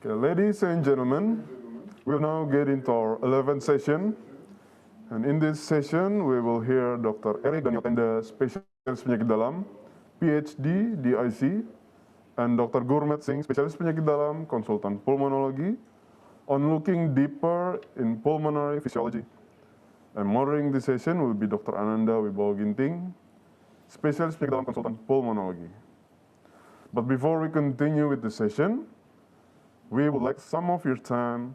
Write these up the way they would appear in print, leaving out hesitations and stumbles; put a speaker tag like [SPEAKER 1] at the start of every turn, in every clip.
[SPEAKER 1] Okay, ladies and gentlemen, we'll now get into our 11th session. And in this session, we will hear Dr. Erik Daniel Tenda, spesialis penyakit dalam, PhD di IC, and Dr. Gurmeet Singh, spesialis penyakit dalam, konsultan pulmonologi, on looking deeper in pulmonary physiology. And moderating this session will be Dr. Ananda Wibowo Ginting, spesialis penyakit dalam, konsultan pulmonologi. But before we continue with the session, we would like some of your time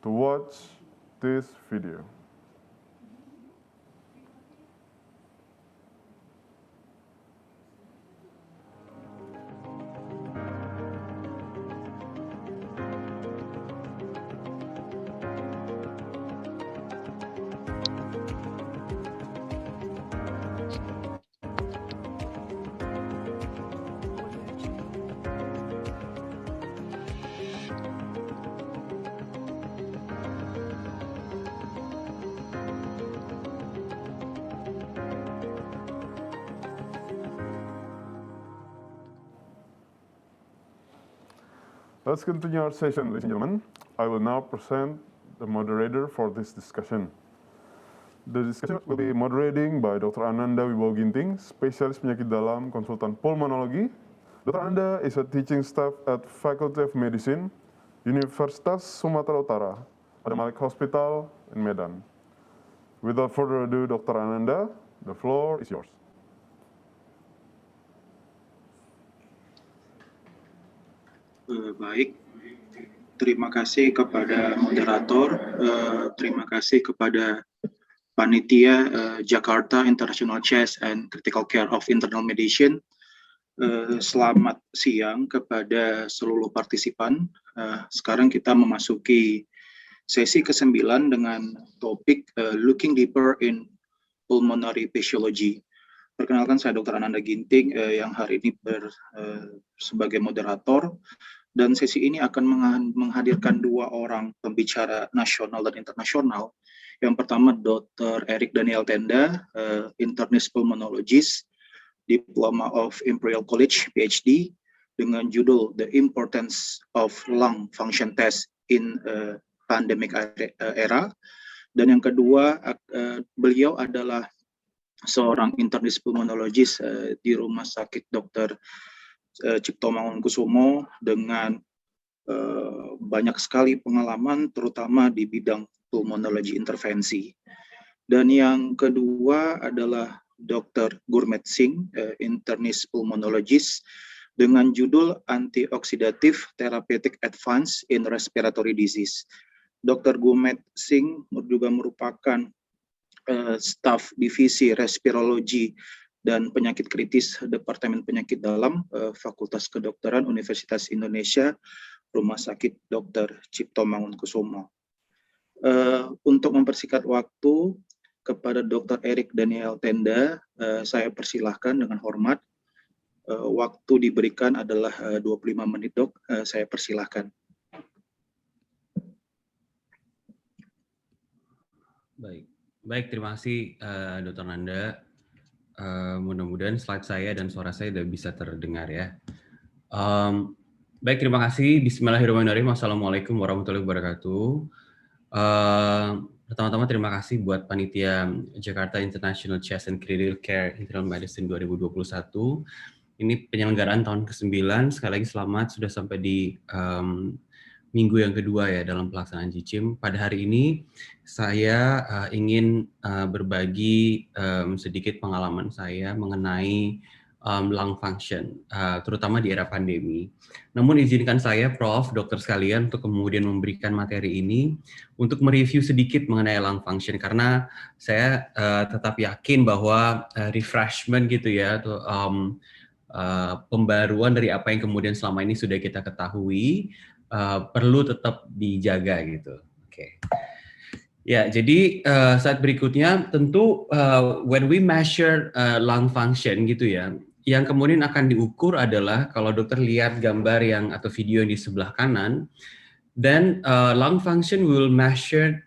[SPEAKER 1] to watch this video. Let's continue our session, ladies and gentlemen. I will now present the moderator for this discussion. The discussion will be moderating by Dr. Ananda Wibowo Ginting, spesialis penyakit dalam, konsultan pulmonologi. Dr. Ananda is a teaching staff at Faculty of Medicine, Universitas Sumatera Utara, Adam Malik Hospital in Medan. Without further ado, Dr. Ananda, the floor is yours.
[SPEAKER 2] Baik, terima kasih kepada moderator, terima kasih kepada panitia Jakarta International Chest and Critical Care of Internal Medicine. Selamat siang kepada seluruh partisipan. Sekarang kita memasuki sesi ke-9 dengan topik Looking Deeper in Pulmonary Physiology. Perkenalkan, saya Dr. Ananda Ginting yang hari ini sebagai moderator. Dan sesi ini akan menghadirkan dua orang pembicara nasional dan internasional. Yang pertama Dr. Erik Daniel Tenda, internist pulmonologist, Diploma of Imperial College, PhD, dengan judul The Importance of Lung Function Test in Pandemic Era. Dan yang kedua, beliau adalah seorang internist pulmonologist di Rumah Sakit Dr. Cipto Mangunkusumo dengan banyak sekali pengalaman terutama di bidang pulmonologi intervensi. Dan yang kedua adalah Dr. Gurmeet Singh, internist pulmonologist dengan judul Antioxidative Therapeutic Advance in Respiratory Disease. Dr. Gurmeet Singh juga merupakan staf divisi respirologi dan penyakit kritis Departemen Penyakit Dalam Fakultas Kedokteran Universitas Indonesia Rumah Sakit Dr. Cipto Mangunkusumo. Untuk mempersingkat waktu kepada Dr. Erik Daniel Tenda, saya persilahkan dengan hormat. Waktu diberikan adalah 25 menit, Dok. Saya persilahkan.
[SPEAKER 3] Baik, terima kasih Dr. Nanda. Mudah-mudahan slide saya dan suara saya sudah bisa terdengar ya. Baik, terima kasih. Bismillahirrahmanirrahim. Assalamualaikum warahmatullahi wabarakatuh. Pertama-tama terima kasih buat panitia Jakarta International Chest and Critical Care Internal Medicine 2021. Ini penyelenggaraan tahun ke-9. Sekali lagi selamat sudah sampai di minggu yang kedua ya dalam pelaksanaan JICIM. Pada hari ini saya ingin berbagi sedikit pengalaman saya mengenai lung function, terutama di era pandemi. Namun izinkan saya, Prof, dokter sekalian, untuk kemudian memberikan materi ini untuk mereview sedikit mengenai lung function, karena saya tetap yakin bahwa refreshment gitu ya, atau pembaruan dari apa yang kemudian selama ini sudah kita ketahui, perlu tetap dijaga gitu. Oke. Ya, jadi saat berikutnya tentu when we measure lung function gitu ya, yang kemudian akan diukur adalah kalau dokter lihat gambar yang atau video yang di sebelah kanan, then lung function will measure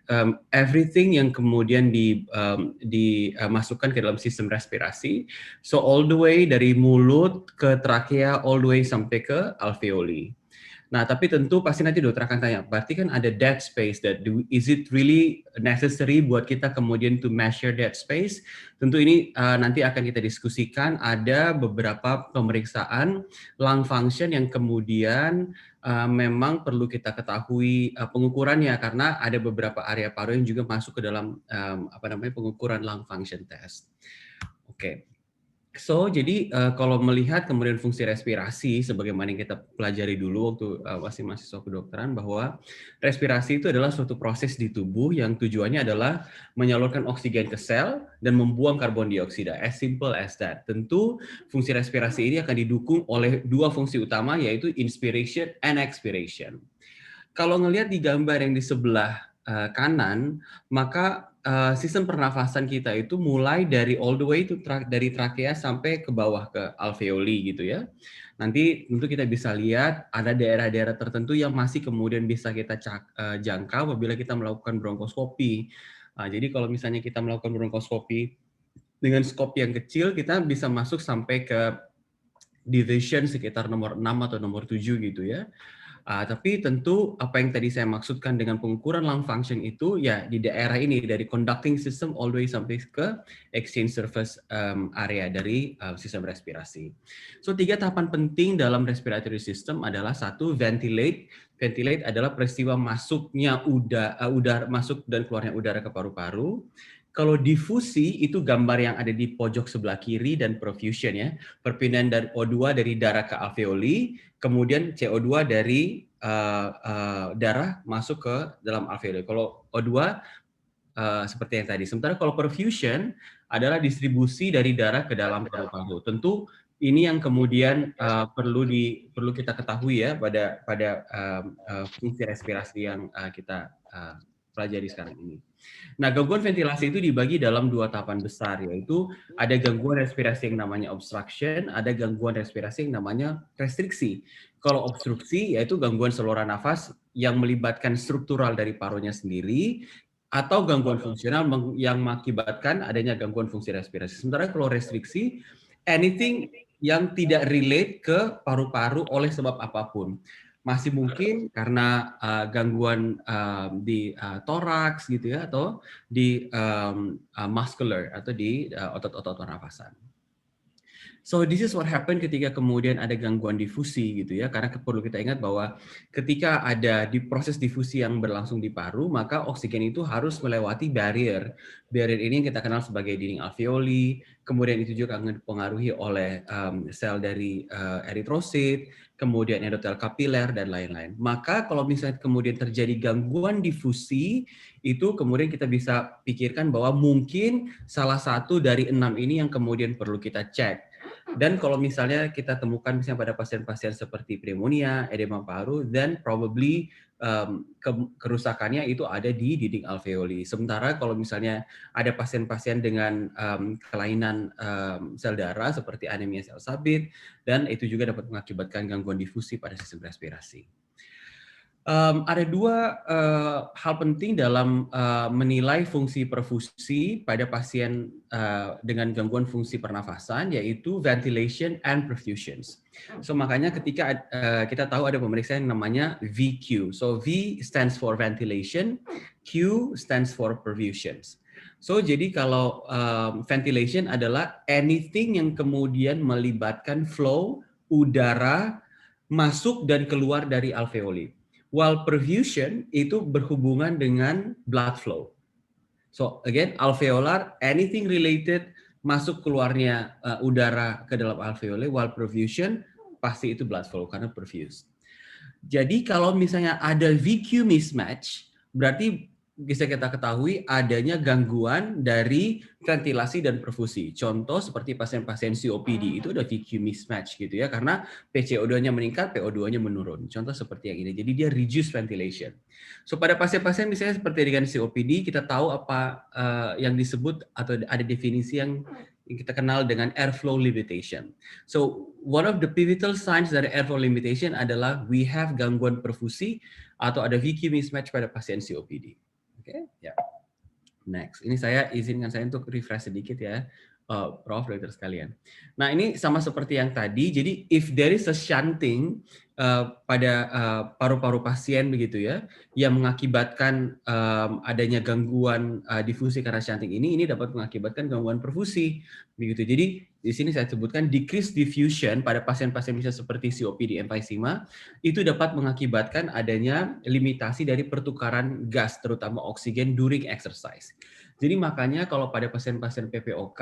[SPEAKER 3] everything yang kemudian dimasukkan ke dalam sistem respirasi. So all the way dari mulut ke trakea, all the way sampai ke alveoli. Nah, tapi tentu pasti nanti dokter akan tanya, berarti kan ada dead space, is it really necessary buat kita kemudian to measure dead space? Tentu ini nanti akan kita diskusikan, ada beberapa pemeriksaan lung function yang kemudian memang perlu kita ketahui pengukurannya, karena ada beberapa area paru yang juga masuk ke dalam pengukuran lung function test. Oke. So, jadi kalau melihat kemudian fungsi respirasi, sebagaimana yang kita pelajari dulu waktu masih mahasiswa kedokteran, bahwa respirasi itu adalah suatu proses di tubuh yang tujuannya adalah menyalurkan oksigen ke sel dan membuang karbon dioksida. As simple as that. Tentu fungsi respirasi ini akan didukung oleh dua fungsi utama, yaitu inspiration and expiration. Kalau ngelihat di gambar yang di sebelah kanan, maka sistem pernafasan kita itu mulai dari all the way itu dari trakea sampai ke bawah ke alveoli gitu ya. Nanti tentu kita bisa lihat ada daerah-daerah tertentu yang masih kemudian bisa kita jangkau apabila kita melakukan bronkoskopi. Jadi kalau misalnya kita melakukan bronkoskopi dengan skop yang kecil, kita bisa masuk sampai ke division sekitar nomor 6 atau nomor 7 gitu ya. Tapi tentu apa yang tadi saya maksudkan dengan pengukuran lung function itu ya di daerah ini, dari conducting system all the way sampai ke exchange surface area dari sistem respirasi. So 3 tahapan penting dalam respiratory system adalah satu, ventilate. Ventilate adalah peristiwa masuknya udara masuk dan keluarnya udara ke paru-paru. Kalau difusi itu gambar yang ada di pojok sebelah kiri, dan perfusion ya, perpindahan dari O2 dari darah ke alveoli, kemudian CO2 dari darah masuk ke dalam alveoli. Kalau O2 seperti yang tadi. Sementara kalau perfusion adalah distribusi dari darah ke dalam paru-paru. Tentu ini yang kemudian perlu kita ketahui ya pada fungsi respirasi yang kita pelajari sekarang ini. Nah, gangguan ventilasi itu dibagi dalam 2 tahapan besar, yaitu ada gangguan respirasi yang namanya obstruction, ada gangguan respirasi yang namanya restriksi. Kalau obstruksi yaitu gangguan saluran nafas yang melibatkan struktural dari parunya sendiri, atau gangguan fungsional yang mengakibatkan adanya gangguan fungsi respirasi. Sementara kalau restriksi, anything yang tidak relate ke paru-paru oleh sebab apapun. Masih mungkin karena gangguan di toraks gitu ya, atau di muscular atau di otot-otot pernafasan. So this is what happen ketika kemudian ada gangguan difusi gitu ya, karena perlu kita ingat bahwa ketika ada di proses difusi yang berlangsung di paru, maka oksigen itu harus melewati barrier. Barrier ini yang kita kenal sebagai dinding alveoli, kemudian itu juga akan dipengaruhi oleh sel dari eritrosit, kemudian endotel kapiler dan lain-lain. Maka kalau misalnya kemudian terjadi gangguan difusi, itu kemudian kita bisa pikirkan bahwa mungkin salah satu dari 6 ini yang kemudian perlu kita cek. Dan kalau misalnya kita temukan misalnya pada pasien-pasien seperti pneumonia, edema paru, then probably kerusakannya itu ada di dinding alveoli. Sementara kalau misalnya ada pasien-pasien dengan kelainan sel darah seperti anemia sel sabit, dan itu juga dapat mengakibatkan gangguan difusi pada sistem respirasi. Ada 2 hal penting dalam menilai fungsi perfusi pada pasien dengan gangguan fungsi pernafasan, yaitu ventilation and perfusions. So makanya ketika kita tahu ada pemeriksaan yang namanya VQ. So V stands for ventilation, Q stands for perfusions. So jadi kalau ventilation adalah anything yang kemudian melibatkan flow udara masuk dan keluar dari alveoli. While perfusion itu berhubungan dengan blood flow. So again, alveolar, anything related masuk keluarnya udara ke dalam alveoli, while perfusion pasti itu blood flow karena perfuse. Jadi kalau misalnya ada VQ mismatch, berarti bisa kita ketahui adanya gangguan dari ventilasi dan perfusi. Contoh seperti pasien-pasien COPD itu ada VQ mismatch gitu ya, karena PCO2-nya meningkat, PO2-nya menurun. Contoh seperti yang ini. Jadi dia reduce ventilation. So pada pasien-pasien misalnya seperti dengan COPD, kita tahu apa yang disebut atau ada definisi yang kita kenal dengan airflow limitation. So one of the pivotal signs dari airflow limitation adalah we have gangguan perfusi atau ada VQ mismatch pada pasien COPD. Oke, ya. Next, ini saya izinkan saya untuk refresh sedikit ya, Prof, dokter sekalian. Nah ini sama seperti yang tadi. Jadi if there is a shunting pada paru-paru pasien begitu ya, yang mengakibatkan adanya gangguan difusi karena shunting ini dapat mengakibatkan gangguan perfusi begitu. Jadi di sini saya sebutkan decreased diffusion pada pasien-pasien bisa seperti COPD emphysema itu dapat mengakibatkan adanya limitasi dari pertukaran gas terutama oksigen during exercise. Jadi makanya kalau pada pasien-pasien PPOK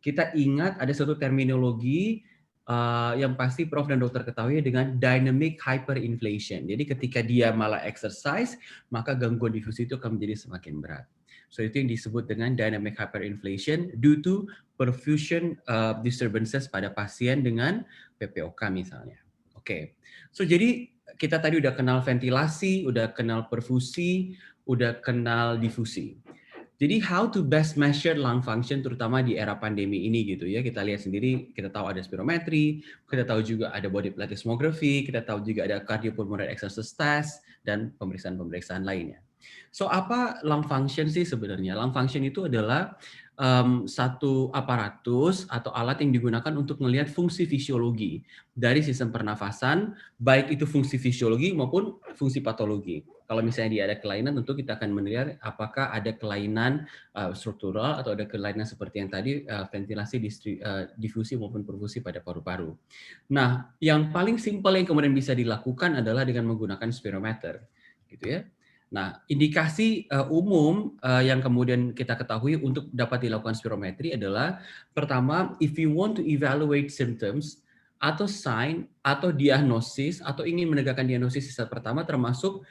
[SPEAKER 3] kita ingat ada satu terminologi yang pasti Prof dan Dokter ketahui dengan dynamic hyperinflation. Jadi ketika dia malah exercise, maka gangguan difusi itu akan menjadi semakin berat. So itu yang disebut dengan dynamic hyperinflation due to perfusion disturbances pada pasien dengan PPOK misalnya. Oke. So jadi kita tadi udah kenal ventilasi, udah kenal perfusi, udah kenal difusi. Jadi how to best measure lung function terutama di era pandemi ini gitu ya. Kita lihat sendiri, kita tahu ada spirometri, kita tahu juga ada body plethysmography, kita tahu juga ada cardiopulmonary exercise test dan pemeriksaan-pemeriksaan lainnya. So apa lung function sih sebenarnya? Lung function itu adalah satu aparatus atau alat yang digunakan untuk melihat fungsi fisiologi dari sistem pernafasan, baik itu fungsi fisiologi maupun fungsi patologi. Kalau misalnya dia ada kelainan, tentu kita akan melihat apakah ada kelainan struktural atau ada kelainan seperti yang tadi ventilasi, difusi maupun perfusi pada paru-paru. Nah, yang paling simpel yang kemudian bisa dilakukan adalah dengan menggunakan spirometer, gitu ya. Nah, indikasi umum yang kemudian kita ketahui untuk dapat dilakukan spirometri adalah pertama, if you want to evaluate symptoms atau sign atau diagnosis atau ingin menegakkan diagnosis di saat pertama termasuk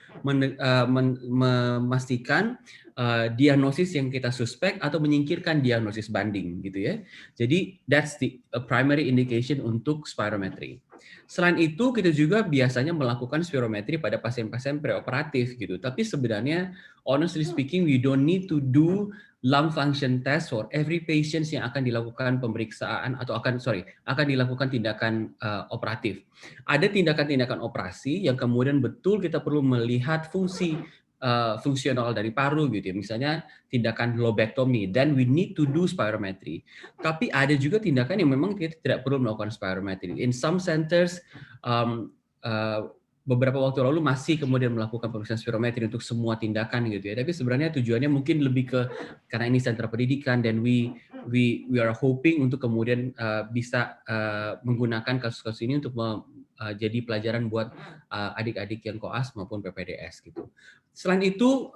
[SPEAKER 3] memastikan diagnosis yang kita suspek atau menyingkirkan diagnosis banding gitu ya. Jadi that's the primary indication untuk spirometry. Selain itu kita juga biasanya melakukan spirometri pada pasien-pasien preoperatif gitu. Tapi sebenarnya honestly speaking we don't need to do lung function test for every patient yang akan dilakukan pemeriksaan atau akan dilakukan tindakan operatif. Ada tindakan-tindakan operasi yang kemudian betul kita perlu melihat fungsi fungsional dari paru gitu ya. Misalnya tindakan lobectomy, then we need to do spirometry. Tapi ada juga tindakan yang memang kita tidak perlu melakukan spirometry. In some centers beberapa waktu lalu masih kemudian melakukan pemeriksaan spirometri untuk semua tindakan gitu ya. Tapi sebenarnya tujuannya mungkin lebih ke karena ini sentra pendidikan dan we are hoping untuk kemudian bisa menggunakan kasus-kasus ini untuk jadi pelajaran buat adik-adik yang koas maupun PPDS gitu. Selain itu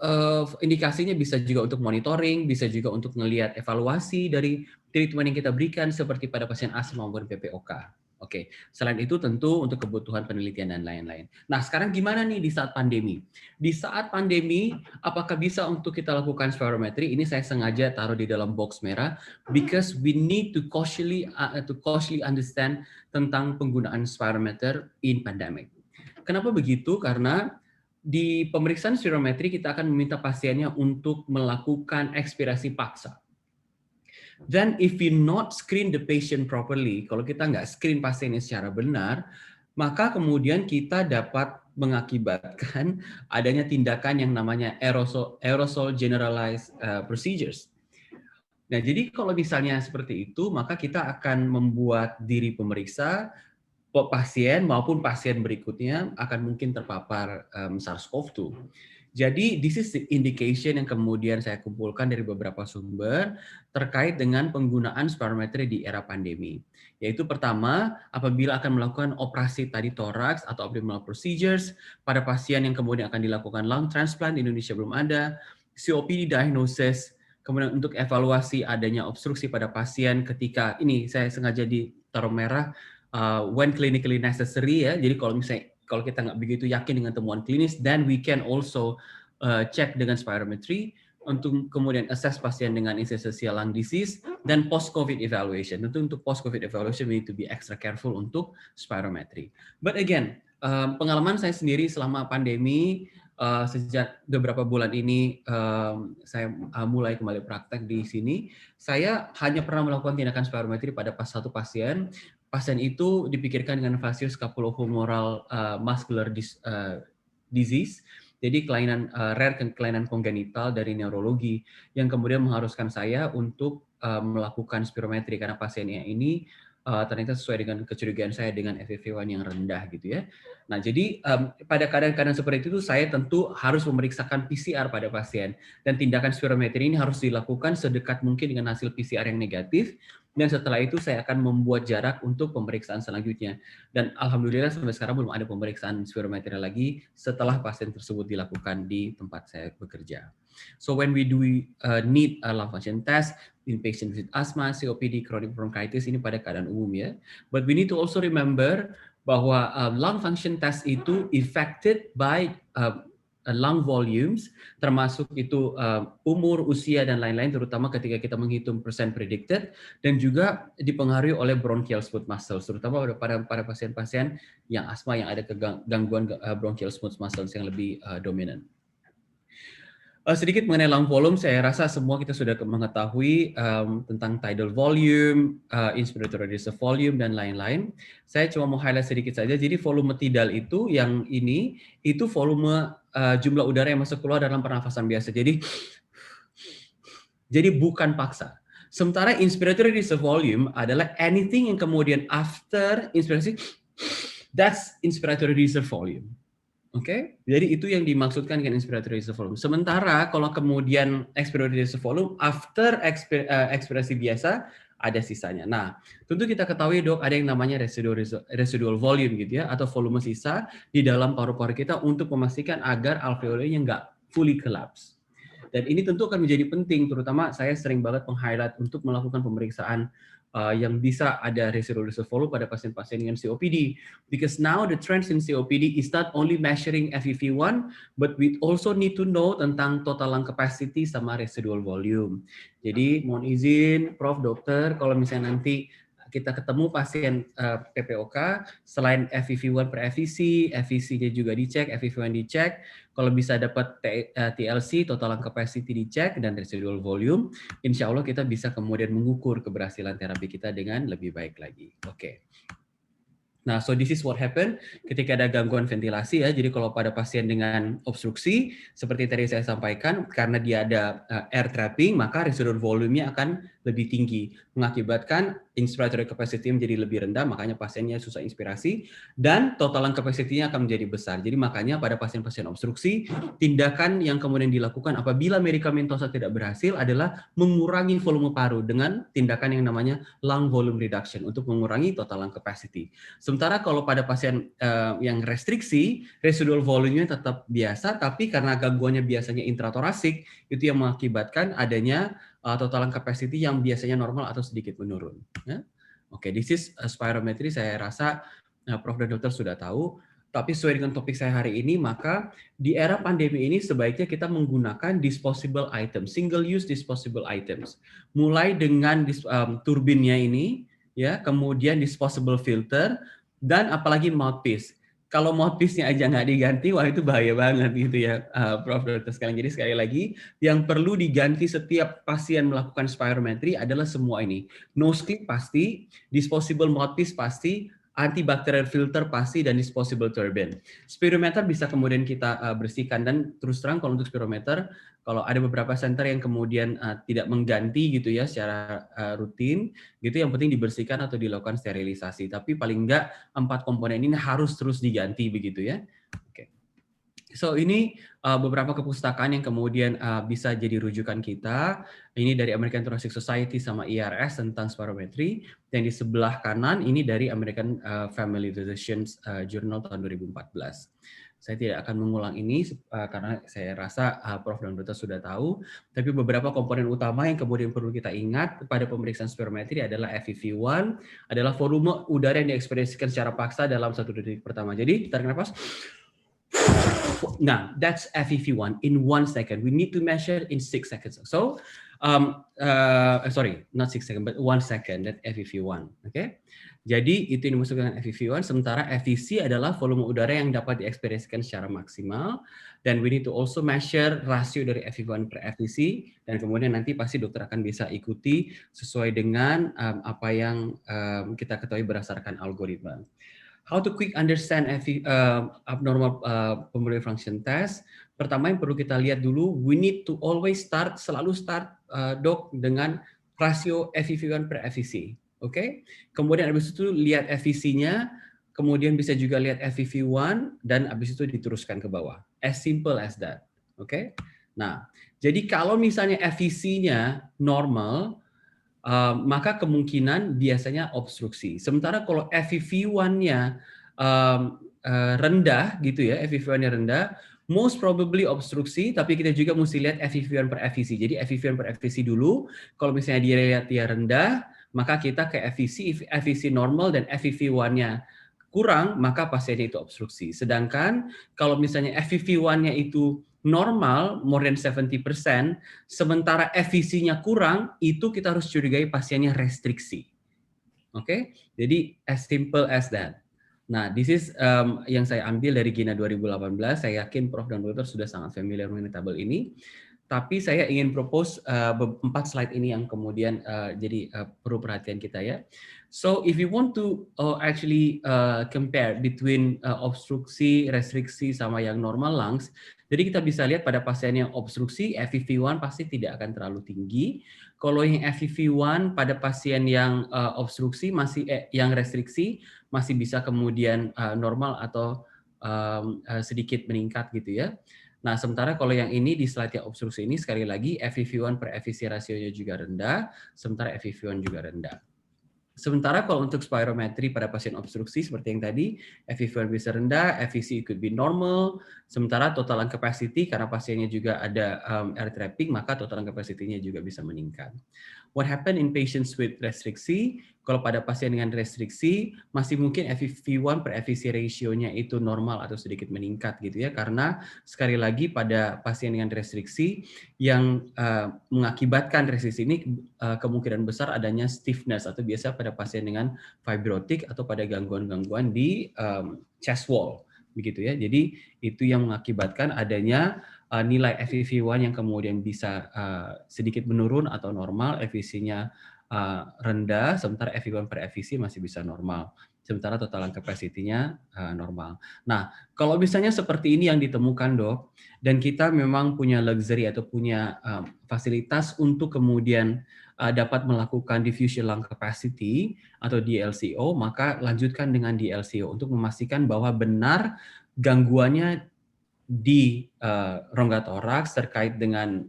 [SPEAKER 3] indikasinya bisa juga untuk monitoring, bisa juga untuk melihat evaluasi dari treatment yang kita berikan seperti pada pasien asma maupun PPOK. Oke, selain itu tentu untuk kebutuhan penelitian dan lain-lain. Nah, sekarang gimana nih di saat pandemi? Di saat pandemi, apakah bisa untuk kita lakukan spirometry? Ini saya sengaja taruh di dalam box merah, because we need to cautiously understand tentang penggunaan spirometer in pandemic. Kenapa begitu? Karena di pemeriksaan spirometri kita akan meminta pasiennya untuk melakukan ekspirasi paksa. Then if we not screen the patient properly, kalau kita nggak screen pasiennya secara benar, maka kemudian kita dapat mengakibatkan adanya tindakan yang namanya aerosol generalized procedures. Nah, jadi kalau misalnya seperti itu, maka kita akan membuat diri pemeriksa, pasien maupun pasien berikutnya akan mungkin terpapar SARS-CoV-2. Jadi this is the indication yang kemudian saya kumpulkan dari beberapa sumber terkait dengan penggunaan spirometri di era pandemi. Yaitu pertama, apabila akan melakukan operasi tadi toraks atau abdominal procedures pada pasien yang kemudian akan dilakukan lung transplant di Indonesia belum ada, COPD diagnosis, kemudian untuk evaluasi adanya obstruksi pada pasien ketika ini saya sengaja ditaruh merah when clinically necessary ya. Jadi kalau kita nggak begitu yakin dengan temuan klinis, then we can also cek dengan spirometry untuk kemudian assess pasien dengan interstitial lung disease dan post-COVID evaluation. Tentu untuk post-COVID evaluation we need to be extra careful untuk spirometry. But again, pengalaman saya sendiri selama pandemi sejak beberapa bulan ini saya mulai kembali praktek di sini. Saya hanya pernah melakukan tindakan spirometri pada satu pasien. Pasien itu dipikirkan dengan facioscapulohumeral muscular disease, jadi rare kelainan kongenital dari neurologi yang kemudian mengharuskan saya untuk melakukan spirometri karena pasiennya ini ternyata sesuai dengan kecurigaan saya dengan FEV1 yang rendah gitu ya. Nah, jadi pada keadaan-keadaan seperti itu saya tentu harus memeriksakan PCR pada pasien dan tindakan spirometri ini harus dilakukan sedekat mungkin dengan hasil PCR yang negatif dan setelah itu saya akan membuat jarak untuk pemeriksaan selanjutnya. Dan alhamdulillah sampai sekarang belum ada pemeriksaan spirometri lagi setelah pasien tersebut dilakukan di tempat saya bekerja. So when we do need a lung function test in patients with asthma, COPD, chronic bronchitis ini pada keadaan umum ya. But we need to also remember bahwa lung function test itu affected by lung volumes, termasuk itu umur, usia dan lain-lain, terutama ketika kita menghitung persen predicted, dan juga dipengaruhi oleh bronchial smooth muscles, terutama pada pasien-pasien yang asma yang ada gangguan bronchial smooth muscles yang lebih dominan. Sedikit mengenai lung volume, saya rasa semua kita sudah mengetahui tentang tidal volume, inspiratory reserve volume, dan lain-lain. Saya cuma mau highlight sedikit saja. Jadi volume tidal itu yang ini, itu volume jumlah udara yang masuk keluar dalam pernafasan biasa. Jadi bukan paksa. Sementara inspiratory reserve volume adalah anything yang kemudian after inspirasi, that's inspiratory reserve volume. Oke, jadi itu yang dimaksudkan dengan inspiratory reserve volume. Sementara kalau kemudian expiratory reserve volume after ekspirasi biasa ada sisanya. Nah, tentu kita ketahui dok ada yang namanya residual volume gitu ya, atau volume sisa di dalam paru-paru kita untuk memastikan agar alveolenya nggak fully collapse. Dan ini tentu akan menjadi penting, terutama saya sering banget meng-highlight untuk melakukan pemeriksaan yang bisa ada residual reserve volume pada pasien-pasien dengan COPD. Because now the trends in COPD is not only measuring FEV1, but we also need to know tentang total lung capacity sama residual volume. Jadi mohon izin, Prof, Dokter, kalau misalnya nanti kita ketemu pasien PPOK, selain FEV1 per FVC, FVC-nya juga dicek, FEV1 dicek, kalau bisa dapat TLC, total lung capacity dicek, dan residual volume, insya Allah kita bisa kemudian mengukur keberhasilan terapi kita dengan lebih baik lagi. Oke. Nah, so this is what happen ketika ada gangguan ventilasi ya. Jadi kalau pada pasien dengan obstruksi, seperti tadi saya sampaikan, karena dia ada air trapping, maka residual volume-nya akan lebih tinggi, mengakibatkan inspiratory capacity menjadi lebih rendah, makanya pasiennya susah inspirasi, dan total lung capacity-nya akan menjadi besar. Jadi makanya pada pasien-pasien obstruksi, tindakan yang kemudian dilakukan apabila medikamentosa tidak berhasil adalah mengurangi volume paru dengan tindakan yang namanya lung volume reduction untuk mengurangi total lung capacity. Sementara kalau pada pasien yang restriksi, residual volume-nya tetap biasa, tapi karena gangguannya biasanya intratorasik, itu yang mengakibatkan adanya total lung capacity yang biasanya normal atau sedikit menurun. Ya? Oke, this is spirometry. Saya rasa Prof dan Dokter sudah tahu. Tapi sesuai dengan topik saya hari ini, maka di era pandemi ini sebaiknya kita menggunakan disposable items, single use disposable items. Mulai dengan turbinnya ini, ya, kemudian disposable filter, dan apalagi mouthpiece. Kalau mouthpiece-nya aja nggak diganti, wah itu bahaya banget gitu ya, Prof. Dokter sekalian. Jadi sekali lagi, yang perlu diganti setiap pasien melakukan spirometry adalah semua ini. Nose clip pasti, disposable mouthpiece pasti, antibacterial filter pasti, dan disposable turbine. Spirometer bisa kemudian kita bersihkan, dan terus terang kalau untuk spirometer, kalau ada beberapa center yang kemudian tidak mengganti gitu ya secara rutin, gitu yang penting dibersihkan atau dilakukan sterilisasi. Tapi paling enggak 4 komponen ini harus terus diganti begitu ya. Oke. So ini beberapa kepustakaan yang kemudian bisa jadi rujukan kita. Ini dari American Thoracic Society sama IRS tentang spirometry. Dan di sebelah kanan ini dari American Family Physicians Journal tahun 2014. Saya tidak akan mengulang ini karena saya rasa Prof dan Dokter sudah tahu. Tapi beberapa komponen utama yang kemudian perlu kita ingat pada pemeriksaan spirometri adalah FEV1, adalah volume udara yang diekspresikan secara paksa dalam 1 detik pertama. Jadi tarik nafas. Nah, that's FEV1 in 1 second. We need to measure in 6 seconds. So, sorry, not 6 seconds, but 1 second. That's FEV1. Okay? Jadi itu yang dimaksud dengan FEV1. Sementara FVC adalah volume udara yang dapat diekspresikan secara maksimal. Dan we need to also measure rasio dari FEV1 per FVC. Dan kemudian nanti pasti dokter akan bisa ikuti sesuai dengan apa yang kita ketahui berdasarkan algoritma. How to quick understand abnormal pulmonary function test. Pertama yang perlu kita lihat dulu, we need to always selalu start dok dengan rasio FEV1 per FVC. Oke. Kemudian habis itu lihat FVC-nya, kemudian bisa juga lihat FEV1 dan habis itu diteruskan ke bawah. As simple as that. Oke. Nah, jadi kalau misalnya FVC-nya normal, maka kemungkinan biasanya obstruksi. Sementara kalau FEV1-nya rendah gitu ya, FEV1-nya rendah, most probably obstruksi, tapi kita juga mesti lihat FEV1 per FVC. Jadi FEV1 per FVC dulu, kalau misalnya dia lihat dia rendah, maka kita ke FVC, FVC normal dan FEV1-nya kurang, maka pasiennya itu obstruksi. Sedangkan kalau misalnya FEV1-nya itu normal, more than 70%, sementara FVC-nya kurang, itu kita harus curigai pasiennya restriksi. Oke, jadi as simple as that. Nah, this is yang saya ambil dari GINA 2018. Saya yakin Prof dan Dr. sudah sangat familiar dengan tabel ini. Tapi saya ingin propose 4 slide ini yang kemudian jadi perlu perhatian kita ya. So if you want to actually compare between obstruksi, restriksi sama yang normal lungs, jadi kita bisa lihat pada pasien yang obstruksi, FEV1 pasti tidak akan terlalu tinggi. Kalau yang FEV1 pada pasien yang obstruksi masih yang restriksi masih bisa kemudian normal atau sedikit meningkat gitu ya. Nah, sementara kalau yang ini di slide yang obstruksi ini sekali lagi FEV1 per FVC rasionya juga rendah, sementara FEV1 juga rendah. Sementara kalau untuk spirometry pada pasien obstruksi seperti yang tadi, FEV1 bisa rendah, FVC could be normal, sementara total lung capacity karena pasiennya juga ada air trapping, maka total lung capacity-nya juga bisa meningkat. What happen in patients with restriksi? Kalau pada pasien dengan restriksi, masih mungkin FEV1 per FVC ratio-nya itu normal atau sedikit meningkat gitu ya, karena sekali lagi pada pasien dengan restriksi yang mengakibatkan restriksi ini kemungkinan besar adanya stiffness atau biasa pada pasien dengan fibrotic atau pada gangguan-gangguan di chest wall begitu ya. Jadi itu yang mengakibatkan adanya nilai FEV1 yang kemudian bisa sedikit menurun atau normal, FVC-nya rendah, sementara FEV1 per FVC masih bisa normal. Sementara total lung capacity-nya normal. Nah, kalau misalnya seperti ini yang ditemukan dok, dan kita memang punya luxury atau punya fasilitas untuk kemudian dapat melakukan diffusion lung capacity atau DLCO, maka lanjutkan dengan DLCO untuk memastikan bahwa benar gangguannya di rongga toraks terkait dengan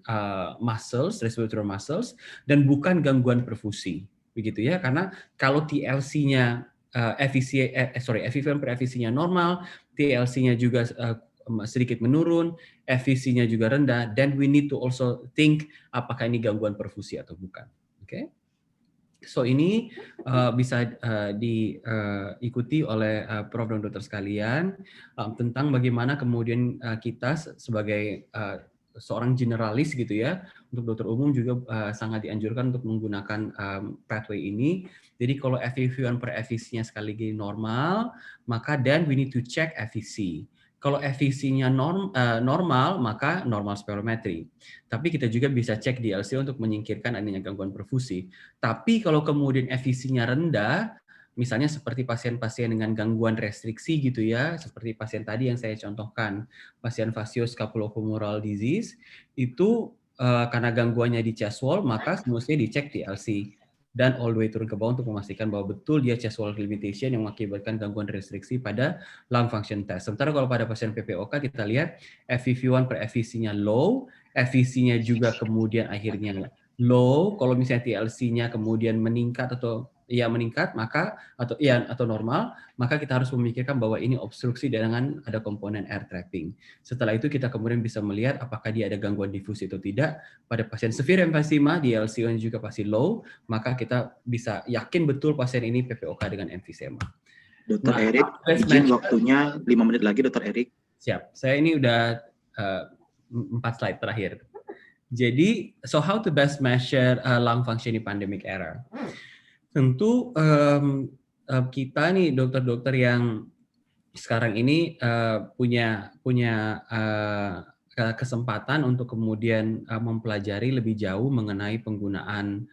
[SPEAKER 3] muscles, respiratory muscles, dan bukan gangguan perfusi, begitu ya? Karena kalau TLC-nya FEV1 per FVC-nya normal, TLC-nya juga sedikit menurun, FVC-nya juga rendah, then we need to also think apakah ini gangguan perfusi atau bukan. Oke? So ini bisa diikuti oleh Prof dan Dokter sekalian tentang bagaimana kemudian kita sebagai seorang generalis gitu ya, untuk dokter umum juga sangat dianjurkan untuk menggunakan pathway ini. Jadi kalau FEV1 per FVC-nya sekali lagi normal, maka then we need to check FVC. Kalau FVC-nya normal, maka normal spirometry. Tapi kita juga bisa cek DLCO untuk menyingkirkan adanya gangguan perfusi. Tapi kalau kemudian FVC-nya rendah, misalnya seperti pasien-pasien dengan gangguan restriksi gitu ya, seperti pasien tadi yang saya contohkan, pasien facioscapulohumeral disease, itu karena gangguannya di chest wall, maka semestinya dicek DLC. Dan all the way turun ke bawah untuk memastikan bahwa betul dia chest wall limitation yang mengakibatkan gangguan restriksi pada lung function test. Sementara kalau pada pasien PPOK kita lihat FEV1 per FVC-nya low, FVC-nya juga kemudian akhirnya low. Kalau misalnya TLC-nya kemudian meningkat atau meningkat, maka atau normal, maka kita harus memikirkan bahwa ini obstruksi dengan ada komponen air trapping. Setelah itu kita kemudian bisa melihat apakah dia ada gangguan difusi atau tidak. Pada pasien severe emphysema, DLCO juga pasti low, maka kita bisa yakin betul pasien ini PPOK dengan emphysema.
[SPEAKER 2] Dr. Erik, izin waktunya 5 menit lagi, Dr. Erik.
[SPEAKER 3] Siap, saya ini udah 4 slide terakhir. Jadi, so how to best measure lung function in pandemic era? Tentu kita nih dokter-dokter yang sekarang ini punya kesempatan untuk kemudian mempelajari lebih jauh mengenai penggunaan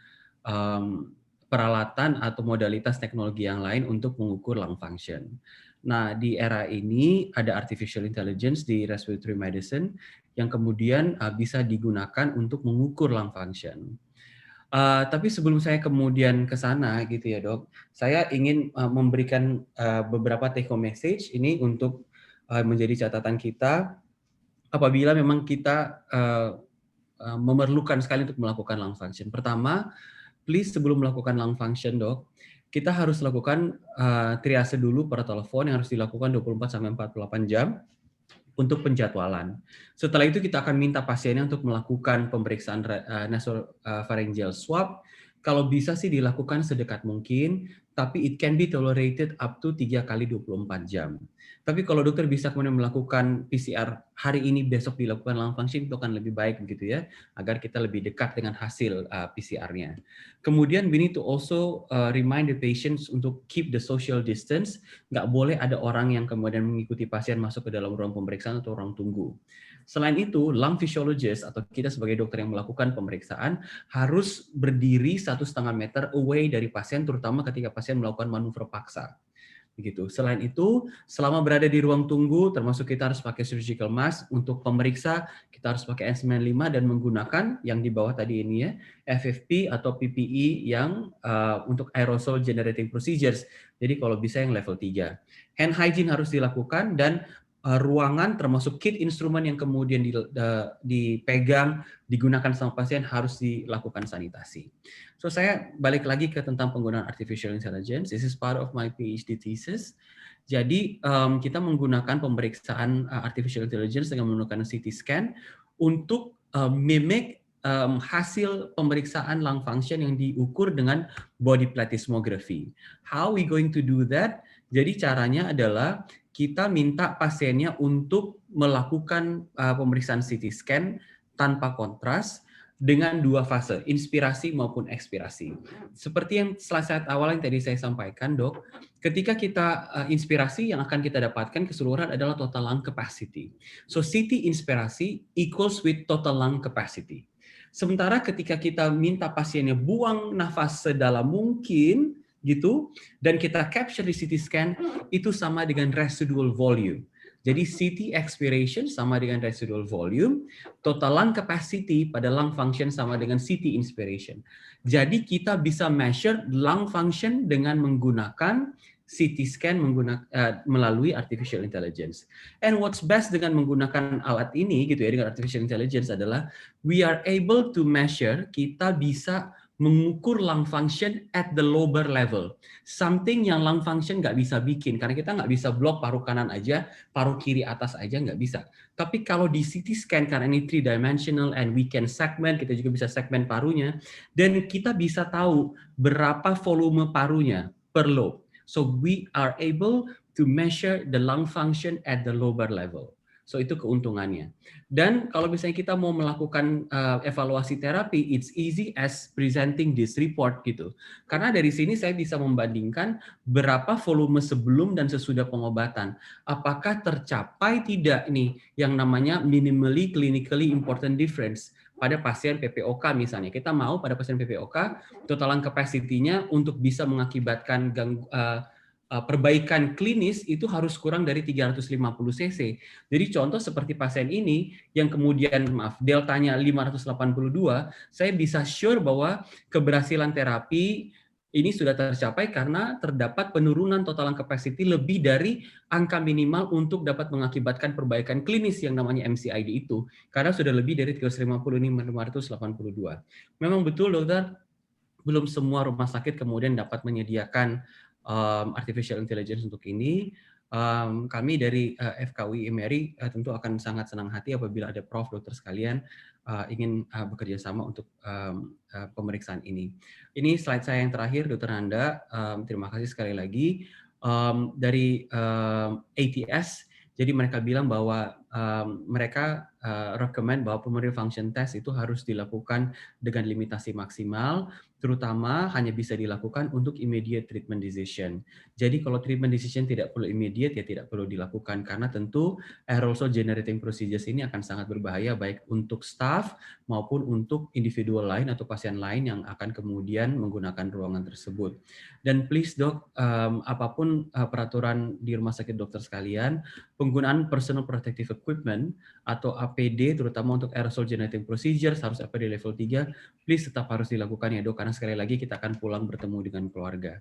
[SPEAKER 3] peralatan atau modalitas teknologi yang lain untuk mengukur lung function. Nah, di era ini ada artificial intelligence di respiratory medicine yang kemudian bisa digunakan untuk mengukur lung function. Tapi sebelum saya kemudian ke sana gitu ya dok, saya ingin memberikan beberapa take home message ini untuk menjadi catatan kita apabila memang kita memerlukan sekali untuk melakukan lung function. Pertama, please sebelum melakukan lung function dok, kita harus lakukan triase dulu per telepon yang harus dilakukan 24-48 jam untuk penjadwalan. Setelah itu kita akan minta pasiennya untuk melakukan pemeriksaan nasopharyngeal swab. Kalau bisa sih dilakukan sedekat mungkin, tapi it can be tolerated up to 3 kali 24 jam. Tapi kalau dokter bisa kemudian melakukan PCR hari ini, besok dilakukan lung function, itu akan lebih baik begitu ya, agar kita lebih dekat dengan hasil PCR-nya. Kemudian we need to also remind the patients untuk keep the social distance. Nggak boleh ada orang yang kemudian mengikuti pasien masuk ke dalam ruang pemeriksaan atau ruang tunggu. Selain itu, lung physiologist atau kita sebagai dokter yang melakukan pemeriksaan harus berdiri 1,5 meter away dari pasien, terutama ketika pasien melakukan manuver paksa. Begitu. Selain itu, selama berada di ruang tunggu, termasuk kita harus pakai surgical mask untuk pemeriksa, kita harus pakai N95 dan menggunakan yang di bawah tadi ini ya, FFP atau PPE yang untuk aerosol generating procedures. Jadi kalau bisa yang level 3. Hand hygiene harus dilakukan dan ruangan termasuk kit instrumen yang kemudian dipegang, digunakan sama pasien harus dilakukan sanitasi. So saya balik lagi ke tentang penggunaan artificial intelligence. This is part of my PhD thesis. Jadi kita menggunakan pemeriksaan artificial intelligence dengan menggunakan CT scan untuk mimic hasil pemeriksaan lung function yang diukur dengan body plethysmography. How we going to do that? Jadi caranya adalah kita minta pasiennya untuk melakukan pemeriksaan CT scan tanpa kontras dengan 2 fase, inspirasi maupun ekspirasi. Seperti yang slide awal yang tadi saya sampaikan, dok, ketika kita inspirasi yang akan kita dapatkan keseluruhan adalah total lung capacity. So CT inspirasi equals with total lung capacity. Sementara ketika kita minta pasiennya buang nafas sedalam mungkin, gitu, dan kita capture di CT scan, itu sama dengan residual volume. Jadi CT expiration sama dengan residual volume, total lung capacity pada lung function sama dengan CT inspiration. Jadi kita bisa measure lung function dengan menggunakan CT scan melalui artificial intelligence. And what's best dengan menggunakan alat ini gitu ya, dengan artificial intelligence adalah we are able to measure, kita bisa mengukur lung function at the lower level. Something yang lung function nggak bisa bikin, karena kita nggak bisa blok paru kanan aja, paru kiri atas aja nggak bisa. Tapi kalau di CT scan, karena ini 3-dimensional and we can segment, kita juga bisa segmen parunya, dan kita bisa tahu berapa volume parunya per lobe. So we are able to measure the lung function at the lower level. So itu keuntungannya. Dan kalau misalnya kita mau melakukan evaluasi terapi, it's easy as presenting this report gitu. Karena dari sini saya bisa membandingkan berapa volume sebelum dan sesudah pengobatan. Apakah tercapai tidak nih yang namanya minimally clinically important difference pada pasien PPOK misalnya. Kita mau pada pasien PPOK total lung capacity-nya untuk bisa mengakibatkan perbaikan klinis itu harus kurang dari 350 cc. Jadi contoh seperti pasien ini yang kemudian deltanya 582, saya bisa sure bahwa keberhasilan terapi ini sudah tercapai karena terdapat penurunan total lung capacity lebih dari angka minimal untuk dapat mengakibatkan perbaikan klinis yang namanya MCID itu, karena sudah lebih dari 350 ini 582. Memang betul dokter, belum semua rumah sakit kemudian dapat menyediakan artificial intelligence untuk ini. Kami dari FKUI Mary tentu akan sangat senang hati apabila ada prof dokter sekalian ingin bekerja sama untuk pemeriksaan ini. Ini slide saya yang terakhir, Dokter Nanda. Terima kasih sekali lagi dari ATS. Jadi mereka bilang bahwa mereka recommend bahwa pulmonary function test itu harus dilakukan dengan limitasi maksimal, terutama hanya bisa dilakukan untuk immediate treatment decision. Jadi kalau treatment decision tidak perlu immediate, ya tidak perlu dilakukan, karena tentu aerosol generating procedures ini akan sangat berbahaya baik untuk staff maupun untuk individual lain atau pasien lain yang akan kemudian menggunakan ruangan tersebut. Dan please dok, apapun peraturan di rumah sakit dokter sekalian, penggunaan personal protective equipment atau APD, terutama untuk aerosol generating procedures, harus APD level 3, please tetap harus dilakukan ya dok, karena sekali lagi kita akan pulang bertemu dengan keluarga.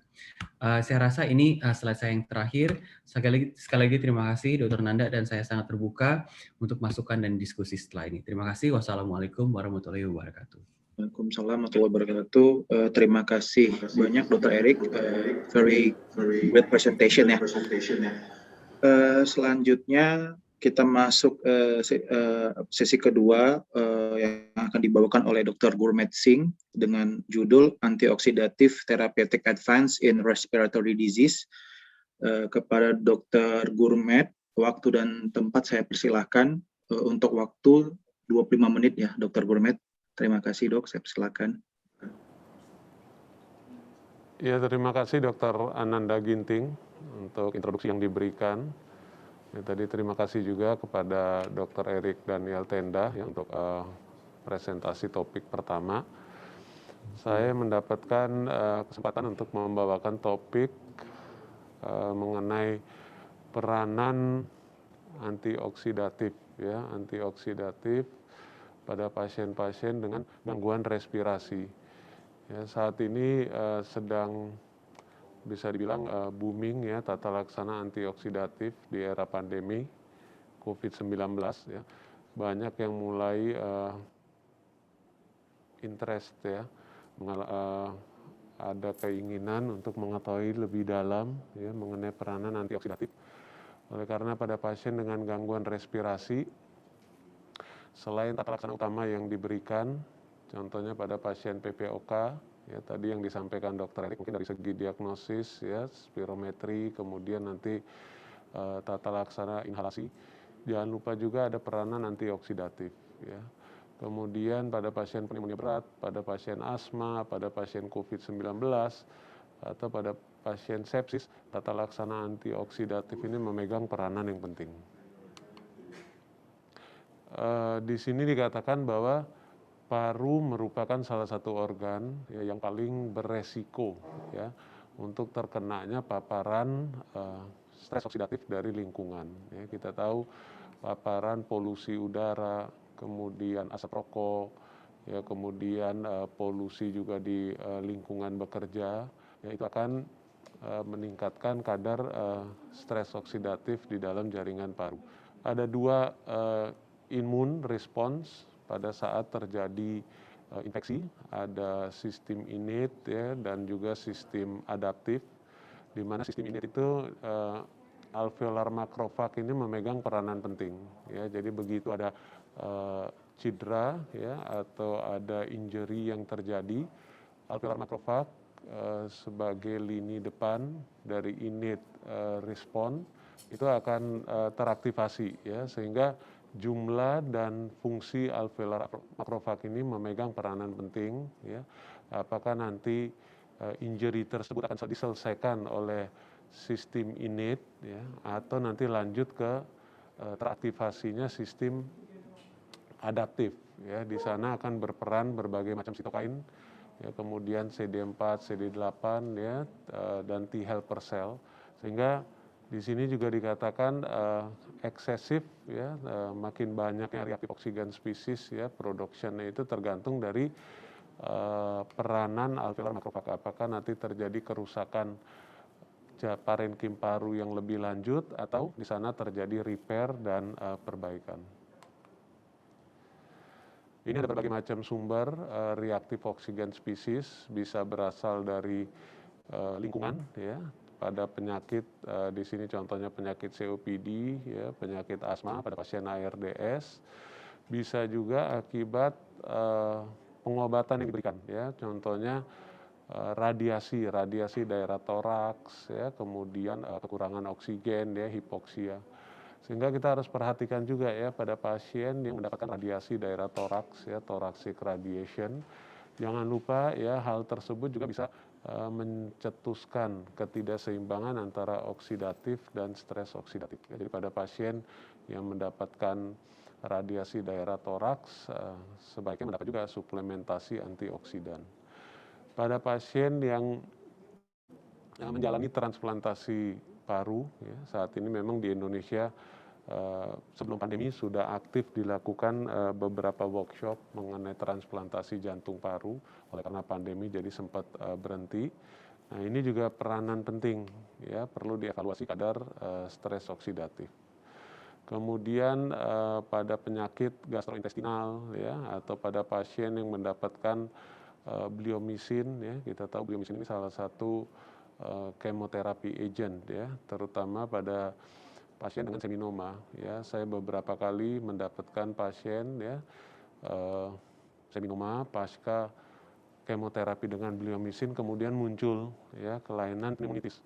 [SPEAKER 3] Saya rasa ini slide saya yang terakhir. Sekali lagi terima kasih Dr. Nanda, dan saya sangat terbuka untuk masukan dan diskusi setelah ini. Terima kasih. Wassalamualaikum warahmatullahi wabarakatuh.
[SPEAKER 2] Waalaikumsalam warahmatullahi wabarakatuh. Terima kasih banyak Dr. Erik, very great presentation ya. Selanjutnya kita masuk sesi kedua yang akan dibawakan oleh Dr. Gurmeet Singh dengan judul Antioxidative Therapeutic Advance in Respiratory Disease. Kepada Dr. Gurmeet, waktu dan tempat saya persilahkan untuk waktu 25 menit ya Dr. Gurmeet. Terima kasih dok, saya persilakan.
[SPEAKER 4] Ya, terima kasih Dr. Ananda Ginting untuk introduksi yang diberikan. Ya, tadi terima kasih juga kepada Dr. Erik Daniel Tenda ya, untuk presentasi topik pertama. Saya mendapatkan kesempatan untuk membawakan topik mengenai peranan antioksidatif ya, antioksidatif pada pasien-pasien dengan gangguan respirasi. Ya, saat ini sedang bisa dibilang booming ya tata laksana antioksidatif di era pandemi COVID-19 ya. Banyak yang mulai interest ya, ada keinginan untuk mengetahui lebih dalam ya mengenai peranan antioksidatif. Oleh karena pada pasien dengan gangguan respirasi, selain tata laksana utama yang diberikan, contohnya pada pasien PPOK, ya tadi yang disampaikan Dr. Erik mungkin dari segi diagnosis ya, spirometri, kemudian nanti tata laksana inhalasi. Jangan lupa juga ada peranan antioksidatif ya. Kemudian pada pasien pneumonia berat, pada pasien asma, pada pasien COVID-19 atau pada pasien sepsis, tata laksana antioksidatif ini memegang peranan yang penting. Di sini dikatakan bahwa paru merupakan salah satu organ ya, yang paling beresiko ya untuk terkenanya paparan stres oksidatif dari lingkungan. Ya, kita tahu paparan polusi udara, kemudian asap rokok, ya kemudian polusi juga di lingkungan bekerja, ya itu akan meningkatkan kadar stres oksidatif di dalam jaringan paru. Ada dua imun response pada saat terjadi infeksi, ada sistem innate ya dan juga sistem adaptif, di mana sistem innate itu alveolar macrophage ini memegang peranan penting ya. Jadi begitu ada cedera ya atau ada injury yang terjadi, alveolar macrophage sebagai lini depan dari innate respon itu akan teraktivasi ya, sehingga jumlah dan fungsi alveolar macrophage ini memegang peranan penting ya. Apakah nanti injury tersebut akan diselesaikan oleh sistem innate ya, atau nanti lanjut ke teraktivasinya sistem adaptif ya. Di sana akan berperan berbagai macam sitokain ya, kemudian CD4, CD8 ya, dan T helper cell, sehingga di sini juga dikatakan eksesif ya, makin banyaknya reaktif oksigen species ya, production-nya itu tergantung dari peranan alveolar macrophage. Apakah nanti terjadi kerusakan parenkim paru yang lebih lanjut atau di sana terjadi repair dan perbaikan. Ini ada berbagai macam sumber reaktif oksigen species, bisa berasal dari lingkungan ya. Pada penyakit di sini contohnya penyakit COPD ya, penyakit asma pada pasien ARDS, bisa juga akibat pengobatan yang diberikan ya, contohnya radiasi daerah toraks ya, kemudian kekurangan oksigen ya, hipoksia. Sehingga kita harus perhatikan juga ya pada pasien yang mendapatkan radiasi daerah toraks ya, thoracic radiation. Jangan lupa ya hal tersebut juga bisa mencetuskan ketidakseimbangan antara oksidatif dan stres oksidatif. Jadi pada pasien yang mendapatkan radiasi daerah toraks sebaiknya mendapat juga suplementasi antioksidan. Pada pasien yang menjalani transplantasi paru ya, saat ini memang di Indonesia sebelum pandemi sudah aktif dilakukan beberapa workshop mengenai transplantasi jantung paru. Oleh karena pandemi jadi sempat berhenti. Nah, ini juga peranan penting, ya, perlu dievaluasi kadar stres oksidatif. Kemudian pada penyakit gastrointestinal, ya, atau pada pasien yang mendapatkan bleomycin, ya, kita tahu bleomycin ini salah satu chemotherapy agent, ya, terutama pada pasien dengan seminoma, ya. Saya beberapa kali mendapatkan pasien, ya, seminoma pasca kemoterapi dengan bleomycin kemudian muncul, ya, kelainan pneumonitis.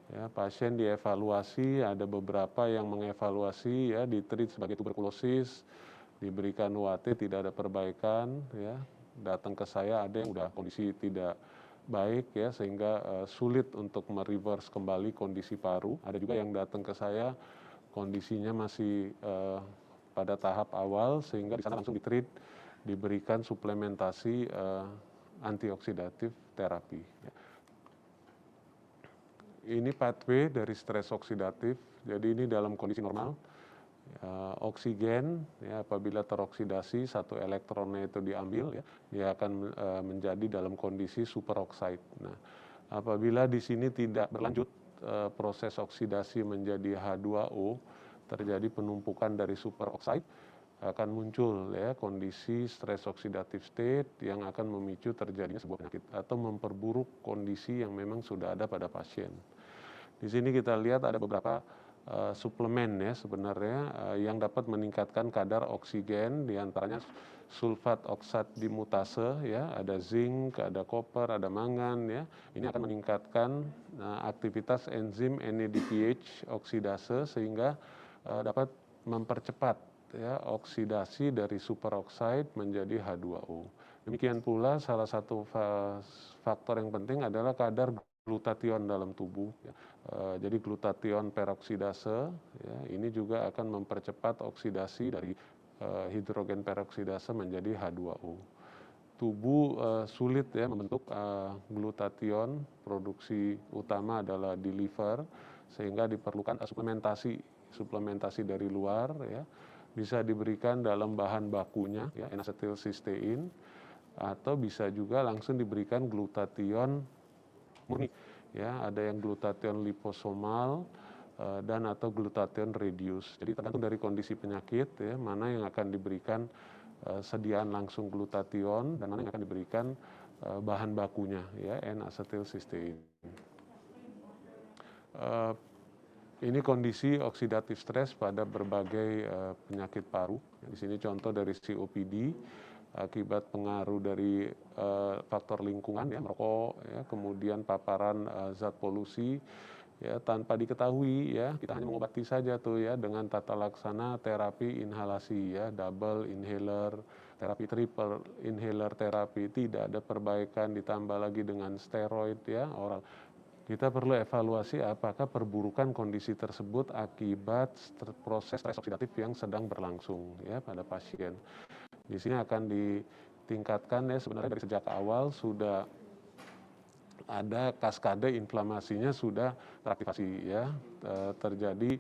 [SPEAKER 4] Ya, pasien dievaluasi, ada beberapa yang mengevaluasi, ya, ditreat sebagai tuberkulosis, diberikan UAT, tidak ada perbaikan, ya. Datang ke saya ada yang udah kondisi tidak baik, ya, sehingga sulit untuk mereverse kembali kondisi paru. Ada juga yang datang ke saya kondisinya masih pada tahap awal, sehingga di sana langsung ditreat, diberikan suplementasi antioksidatif terapi. Ini pathway dari stres oksidatif, jadi ini dalam kondisi normal. Oksigen, ya, apabila teroksidasi satu elektronnya itu diambil, ya, dia akan menjadi dalam kondisi superoxide. Nah, apabila di sini tidak berlanjut proses oksidasi menjadi H2O, terjadi penumpukan dari superoxide, akan muncul, ya, kondisi stres oksidatif state yang akan memicu terjadinya sebuah penyakit atau memperburuk kondisi yang memang sudah ada pada pasien. Di sini kita lihat ada beberapa suplemen, ya, sebenarnya yang dapat meningkatkan kadar oksigen, diantaranya sulfat oksat dimutase, ya, ada zinc, ada koper, ada mangan, ya. Ini akan meningkatkan aktivitas enzim NADPH oksidase sehingga dapat mempercepat, ya, oksidasi dari superoxide menjadi H2O. Demikian pula salah satu faktor yang penting adalah kadar glutathione dalam tubuh, ya. Jadi glutathione peroksidase, ya, ini juga akan mempercepat oksidasi dari hidrogen peroksidase menjadi H2O. Tubuh sulit, ya, membentuk glutathione, produksi utama adalah di liver, sehingga diperlukan suplementasi dari luar, ya. Bisa diberikan dalam bahan bakunya, ya, N-asetilsistein, atau bisa juga langsung diberikan glutathione murni, ya, ada yang glutathione liposomal dan atau glutathione reduce. Jadi tergantung dari kondisi penyakit, ya, mana yang akan diberikan sediaan langsung glutathione dan mana yang akan diberikan bahan bakunya, ya, N-asetilsistein. Ini kondisi oksidatif stres pada berbagai penyakit paru. Di sini contoh dari COPD akibat pengaruh dari faktor lingkungan, ya, merokok, ya, kemudian paparan zat polusi, ya, tanpa diketahui, ya, kita hanya mengobati saja tuh, ya, dengan tata laksana terapi inhalasi, ya, double inhaler terapi, triple inhaler terapi, tidak ada perbaikan, ditambah lagi dengan steroid, ya, oral. Kita perlu evaluasi apakah perburukan kondisi tersebut akibat proses stres oksidatif yang sedang berlangsung, ya, pada pasien. Di sini akan ditingkatkan, ya, sebenarnya dari sejak awal sudah ada kaskade inflamasinya sudah teraktivasi, ya, terjadi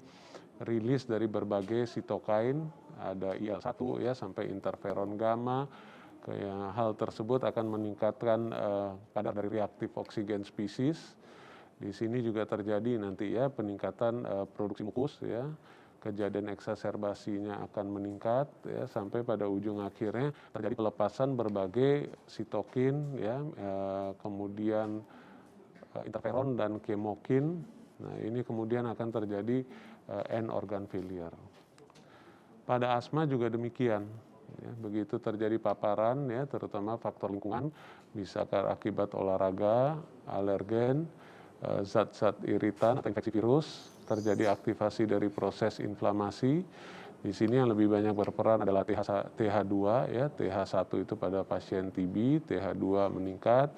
[SPEAKER 4] rilis dari berbagai sitokain, ada IL-1, ya, sampai interferon gamma. Hal tersebut akan meningkatkan kadar dari reaktif oksigen spesies. Di sini juga terjadi nanti, ya, peningkatan produksi mukus, ya, kejadian eksaserbasinya akan meningkat, ya, sampai pada ujung akhirnya terjadi pelepasan berbagai sitokin, ya, kemudian interferon dan kemokin. Nah, ini kemudian akan terjadi end organ failure. Pada asma juga demikian, ya, begitu terjadi paparan, ya, terutama faktor lingkungan, bisa akibat olahraga, alergen, zat-zat iritan atau infeksi virus, terjadi aktivasi dari proses inflamasi. Di sini yang lebih banyak berperan adalah TH2, ya, TH1 itu pada pasien TB, TH2 meningkat,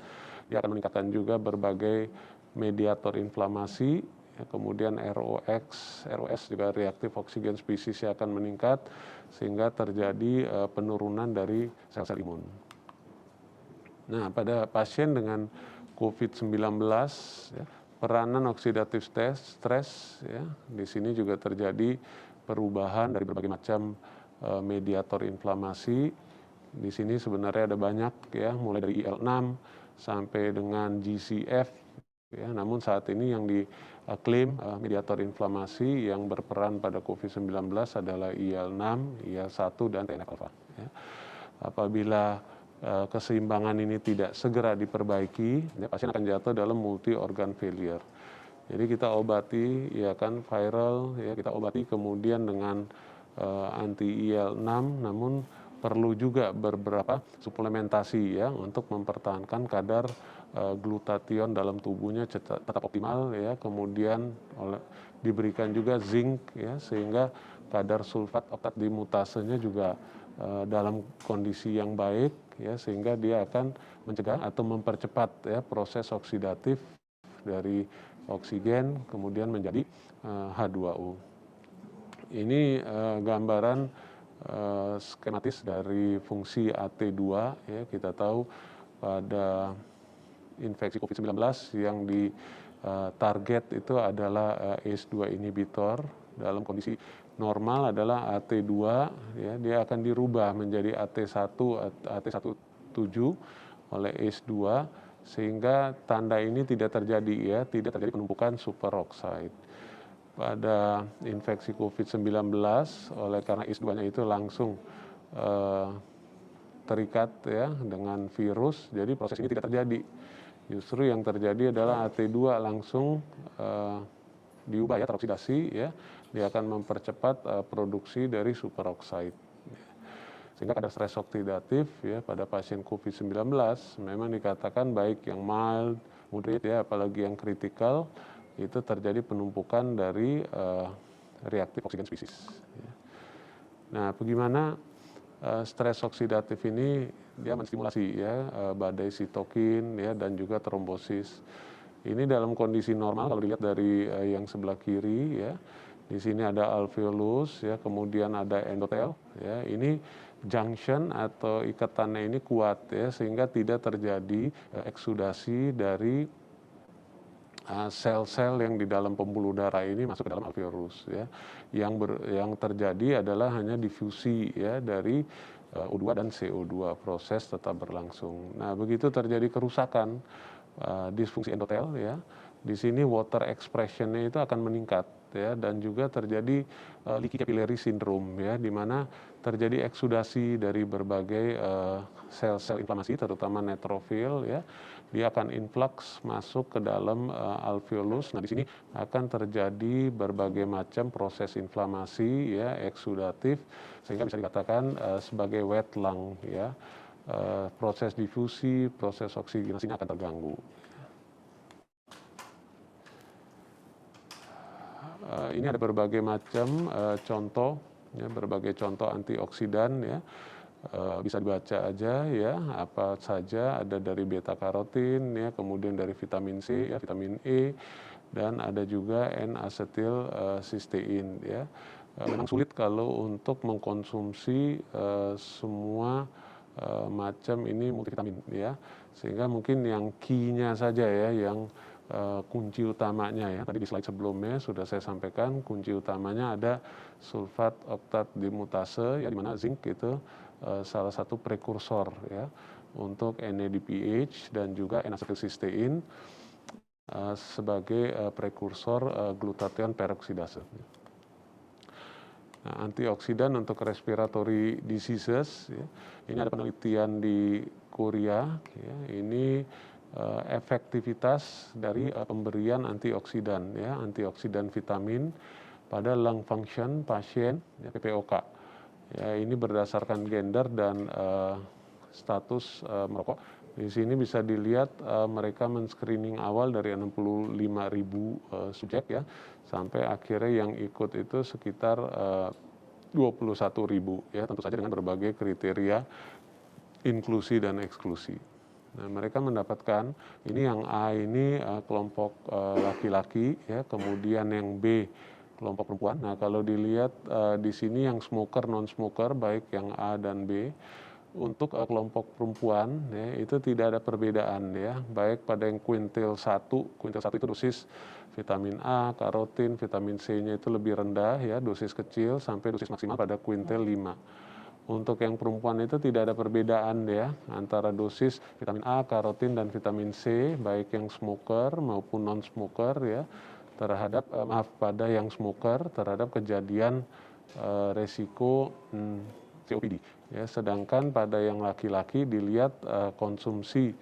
[SPEAKER 4] dia akan meningkatkan juga berbagai mediator inflamasi, ya, kemudian ROS juga reaktif oksigen spesies akan meningkat, sehingga terjadi penurunan dari sel-sel imun. Nah, pada pasien dengan COVID-19, ya, peranan oksidatif stres, ya, di sini juga terjadi perubahan dari berbagai macam mediator inflamasi. Di sini sebenarnya ada banyak ya, mulai dari IL-6 sampai dengan GCF ya. Namun saat ini yang diklaim mediator inflamasi yang berperan pada COVID-19 adalah IL-6, IL-1 dan TNF-alpha ya. Apabila keseimbangan ini tidak segera diperbaiki, ya, pasien akan jatuh dalam multi organ failure. Jadi kita obati ya kan viral ya, kita obati kemudian dengan anti IL-6, namun perlu juga beberapa suplementasi ya untuk mempertahankan kadar glutathione dalam tubuhnya tetap optimal ya, kemudian diberikan juga zinc ya, sehingga kadar sulfat oktat dimutasenya juga dalam kondisi yang baik ya, sehingga dia akan mencegah atau mempercepat ya proses oksidatif dari oksigen kemudian menjadi H2O. Ini gambaran skematis dari fungsi AT2 ya. Kita tahu pada infeksi COVID-19 yang target itu adalah ACE2 inhibitor. Dalam kondisi normal adalah AT2 ya, dia akan dirubah menjadi AT1 AT17 oleh ACE2 sehingga tanda ini tidak terjadi ya, tidak terjadi penumpukan superoxide. Pada infeksi COVID-19 oleh karena ACE2-nya itu langsung terikat ya dengan virus, jadi proses ini tidak terjadi. Justru yang terjadi adalah AT2 langsung diubah ya, teroksidasi ya, dia akan mempercepat produksi dari superoxide. Sehingga kadar stres oksidatif ya pada pasien COVID-19 memang dikatakan baik yang mild, moderate ya, apalagi yang kritikal itu terjadi penumpukan dari reaktif oksigen spesies. Nah, bagaimana stres oksidatif ini dia menstimulasi ya badai sitokin ya dan juga trombosis. Ini dalam kondisi normal kalau dilihat dari yang sebelah kiri ya. Di sini ada alveolus ya, kemudian ada endotel ya. Ini junction atau ikatannya ini kuat ya, sehingga tidak terjadi eksudasi dari sel-sel yang di dalam pembuluh darah ini masuk ke dalam alveolus ya. Yang terjadi adalah hanya difusi ya dari O2 dan CO2, proses tetap berlangsung. Nah, begitu terjadi kerusakan disfungsi endotel ya, di sini water expression-nya itu akan meningkat ya, dan juga terjadi leaky capillary syndrome ya, di mana terjadi eksudasi dari berbagai sel-sel inflamasi terutama neutrofil ya. Dia akan influx masuk ke dalam alveolus. Nah, di sini akan terjadi berbagai macam proses inflamasi ya, eksudatif, sehingga bisa dikatakan sebagai wet lung ya. Proses difusi, proses oksigenasinya akan terganggu. Ini ada berbagai macam contoh ya, berbagai contoh antioksidan ya. Bisa dibaca aja ya, apa saja ada dari beta karotin ya, kemudian dari vitamin C ya, vitamin E, dan ada juga N-asetil sistein ya. Memang sulit kalau untuk mengkonsumsi semua macam ini multivitamin ya, sehingga mungkin yang key-nya saja ya, yang kunci utamanya ya, tadi di slide sebelumnya sudah saya sampaikan, kunci utamanya ada sulfat oktat dimutase ya, di mana zinc itu salah satu prekursor ya untuk NADPH dan juga N-asetilsistein sebagai prekursor glutathione peroksidase. Nah, antioksidan untuk respiratory diseases ya. Ini ada penelitian di Korea ya. Ini efektivitas dari pemberian antioksidan ya, antioksidan vitamin pada lung function pasien ya, PPOK. Ya, ini berdasarkan gender dan status merokok. Di sini bisa dilihat mereka men-screening awal dari 65.000 subjek ya, sampai akhirnya yang ikut itu sekitar 21.000 ya, tentu saja dengan berbagai kriteria inklusi dan eksklusi. Nah, mereka mendapatkan ini yang A ini kelompok laki-laki ya, kemudian yang B kelompok perempuan. Nah, kalau dilihat di sini yang smoker, non-smoker, baik yang A dan B, untuk kelompok perempuan ya, itu tidak ada perbedaan ya, baik pada yang kuintil 1 itu dosis vitamin A, karotin, vitamin C-nya itu lebih rendah ya, dosis kecil sampai dosis maksimal pada kuintil 5. Untuk yang perempuan itu tidak ada perbedaan ya antara dosis vitamin A, karotin dan vitamin C baik yang smoker maupun non smoker ya terhadap pada yang smoker terhadap kejadian resiko COPD ya. Sedangkan pada yang laki-laki dilihat konsumsi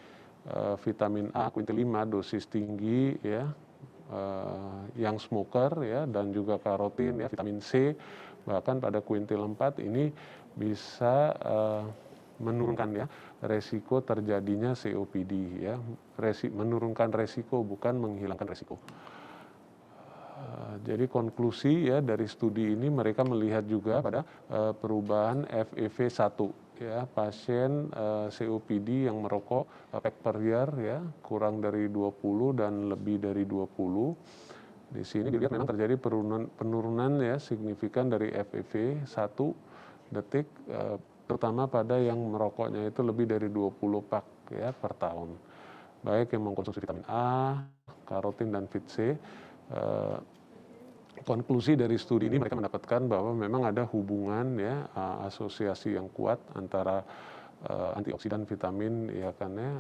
[SPEAKER 4] vitamin A kuintil 5 dosis tinggi ya yang smoker ya dan juga karotin ya vitamin C bahkan pada kuintil 4 ini bisa menurunkan ya resiko terjadinya COPD ya, menurunkan resiko bukan menghilangkan resiko. Jadi konklusi ya dari studi ini mereka melihat juga pada perubahan FEV1 ya pasien COPD yang merokok pack per year ya kurang dari 20 dan lebih dari 20. Di sini dilihat memang terjadi penurunan ya signifikan dari FEV 1 detik terutama pada yang merokoknya itu lebih dari 20 pak ya per tahun. Baik yang mengkonsumsi vitamin A, karotin dan vit C. Konklusi dari studi ini mereka mendapatkan bahwa memang ada hubungan ya asosiasi yang kuat antara antioksidan vitamin ya kan ya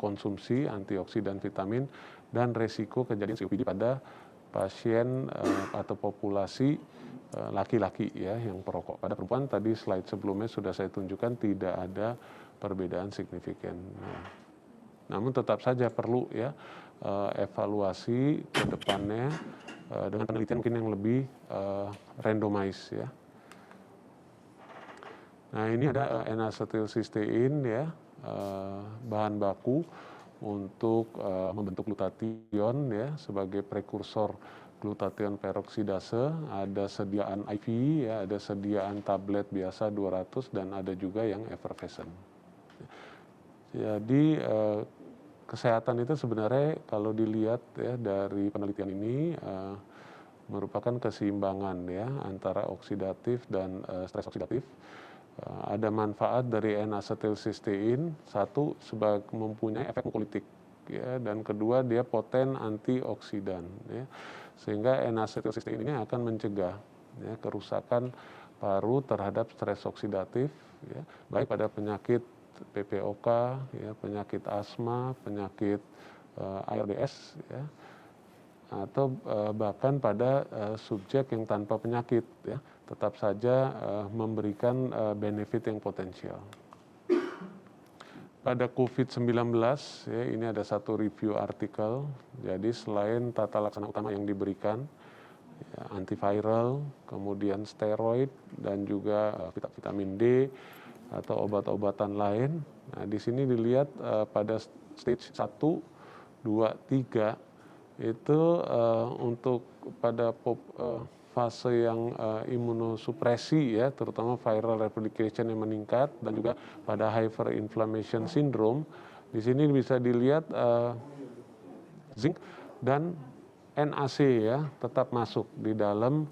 [SPEAKER 4] konsumsi antioksidan vitamin dan resiko kejadian COPD pada pasien atau populasi laki-laki ya yang perokok. Pada perempuan tadi slide sebelumnya sudah saya tunjukkan tidak ada perbedaan signifikan. Namun tetap saja perlu ya evaluasi ke depannya dengan penelitian mungkin yang lebih randomize ya. Nah ini ada N-asetilsistein ya bahan baku untuk membentuk glutathione ya sebagai prekursor glutathione peroksidase. Ada sediaan IV ya, ada sediaan tablet biasa 200 dan ada juga yang effervescent. Jadi kesehatan itu sebenarnya kalau dilihat ya dari penelitian ini merupakan keseimbangan ya antara oksidatif dan stres oksidatif. Ada manfaat dari N-asetilsistein, satu sebagai mempunyai efek mukolitik ya dan kedua dia poten antioksidan ya. Sehingga N-asetilsistein ini akan mencegah ya kerusakan paru terhadap stres oksidatif ya, baik pada penyakit PPOK ya, penyakit asma, penyakit ARDS ya, atau bahkan pada subjek yang tanpa penyakit ya, tetap saja memberikan benefit yang potensial. Pada COVID-19 ya, ini ada satu review artikel. Jadi selain tata laksana utama yang diberikan ya, antiviral, kemudian steroid dan juga vitamin D atau obat-obatan lain. Nah, di sini dilihat pada stage 1, 2, 3 itu untuk pada fase yang imunosupresi ya, terutama viral replication yang meningkat dan juga pada hyperinflammation syndrome. Di sini bisa dilihat zinc dan NAC ya tetap masuk di dalam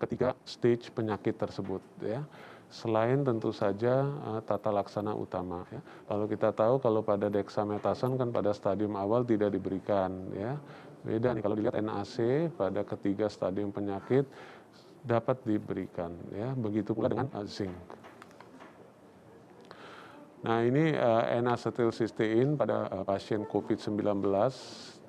[SPEAKER 4] ketiga stage penyakit tersebut ya. Selain tentu saja tata laksana utama ya. Kalau kita tahu kalau pada dexamethasone kan pada stadium awal tidak diberikan ya. Beda nih kalau dilihat NAC pada ketiga stadium penyakit dapat diberikan ya. Begitu pula dengan zinc. Nah, ini N-asetilsistein pada pasien COVID-19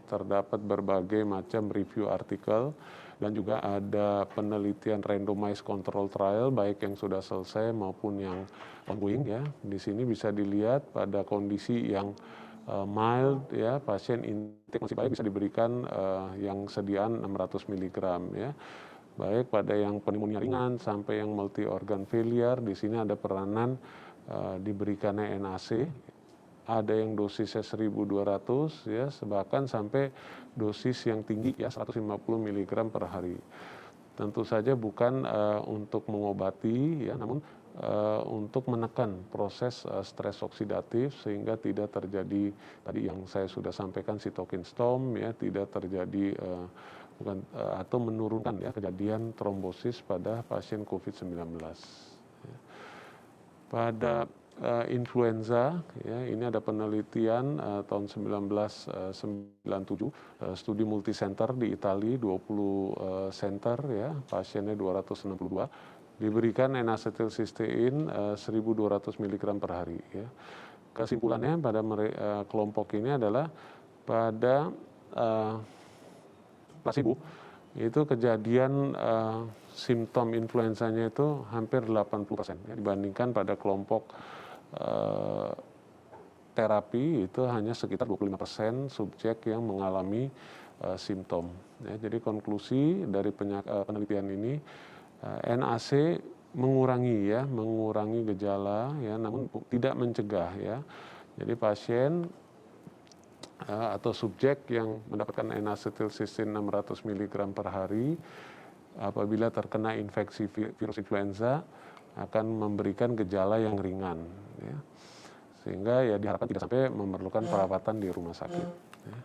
[SPEAKER 4] terdapat berbagai macam review artikel dan juga ada penelitian randomized control trial baik yang sudah selesai maupun yang ongoing ya. Di sini bisa dilihat pada kondisi yang mild ya, pasien intake masih baik bisa diberikan yang sediaan 600 mg ya. Baik pada yang pneumonia ringan sampai yang multi organ failure, di sini ada peranan diberikannya NAC. Ada yang dosisnya 1.200 ya, bahkan sampai dosis yang tinggi ya 150 mg per hari. Tentu saja bukan untuk mengobati ya, namun untuk menekan proses stres oksidatif sehingga tidak terjadi tadi yang saya sudah sampaikan cytokine storm ya, tidak terjadi atau menurunkan ya kejadian trombosis pada pasien COVID-19. Pada influenza, ya, ini ada penelitian tahun 1997, studi multisenter di Italia, 20 center, ya, pasiennya 262, diberikan N-asetilsistein 1.200 mg per hari. Ya. Kesimpulannya pada kelompok ini adalah pada placebo itu kejadian simptom influenzanya itu hampir 80%, ya, dibandingkan pada kelompok terapi itu hanya sekitar 25% subjek yang mengalami simptom. Ya, jadi konklusi dari penelitian ini, NAC mengurangi gejala, ya, namun tidak mencegah, ya. Jadi pasien atau subjek yang mendapatkan N-asetilsistein 600 mg per hari apabila terkena infeksi virus influenza akan memberikan gejala yang ringan, ya. Sehingga ya diharapkan tidak sampai memerlukan perawatan di rumah sakit. Ya.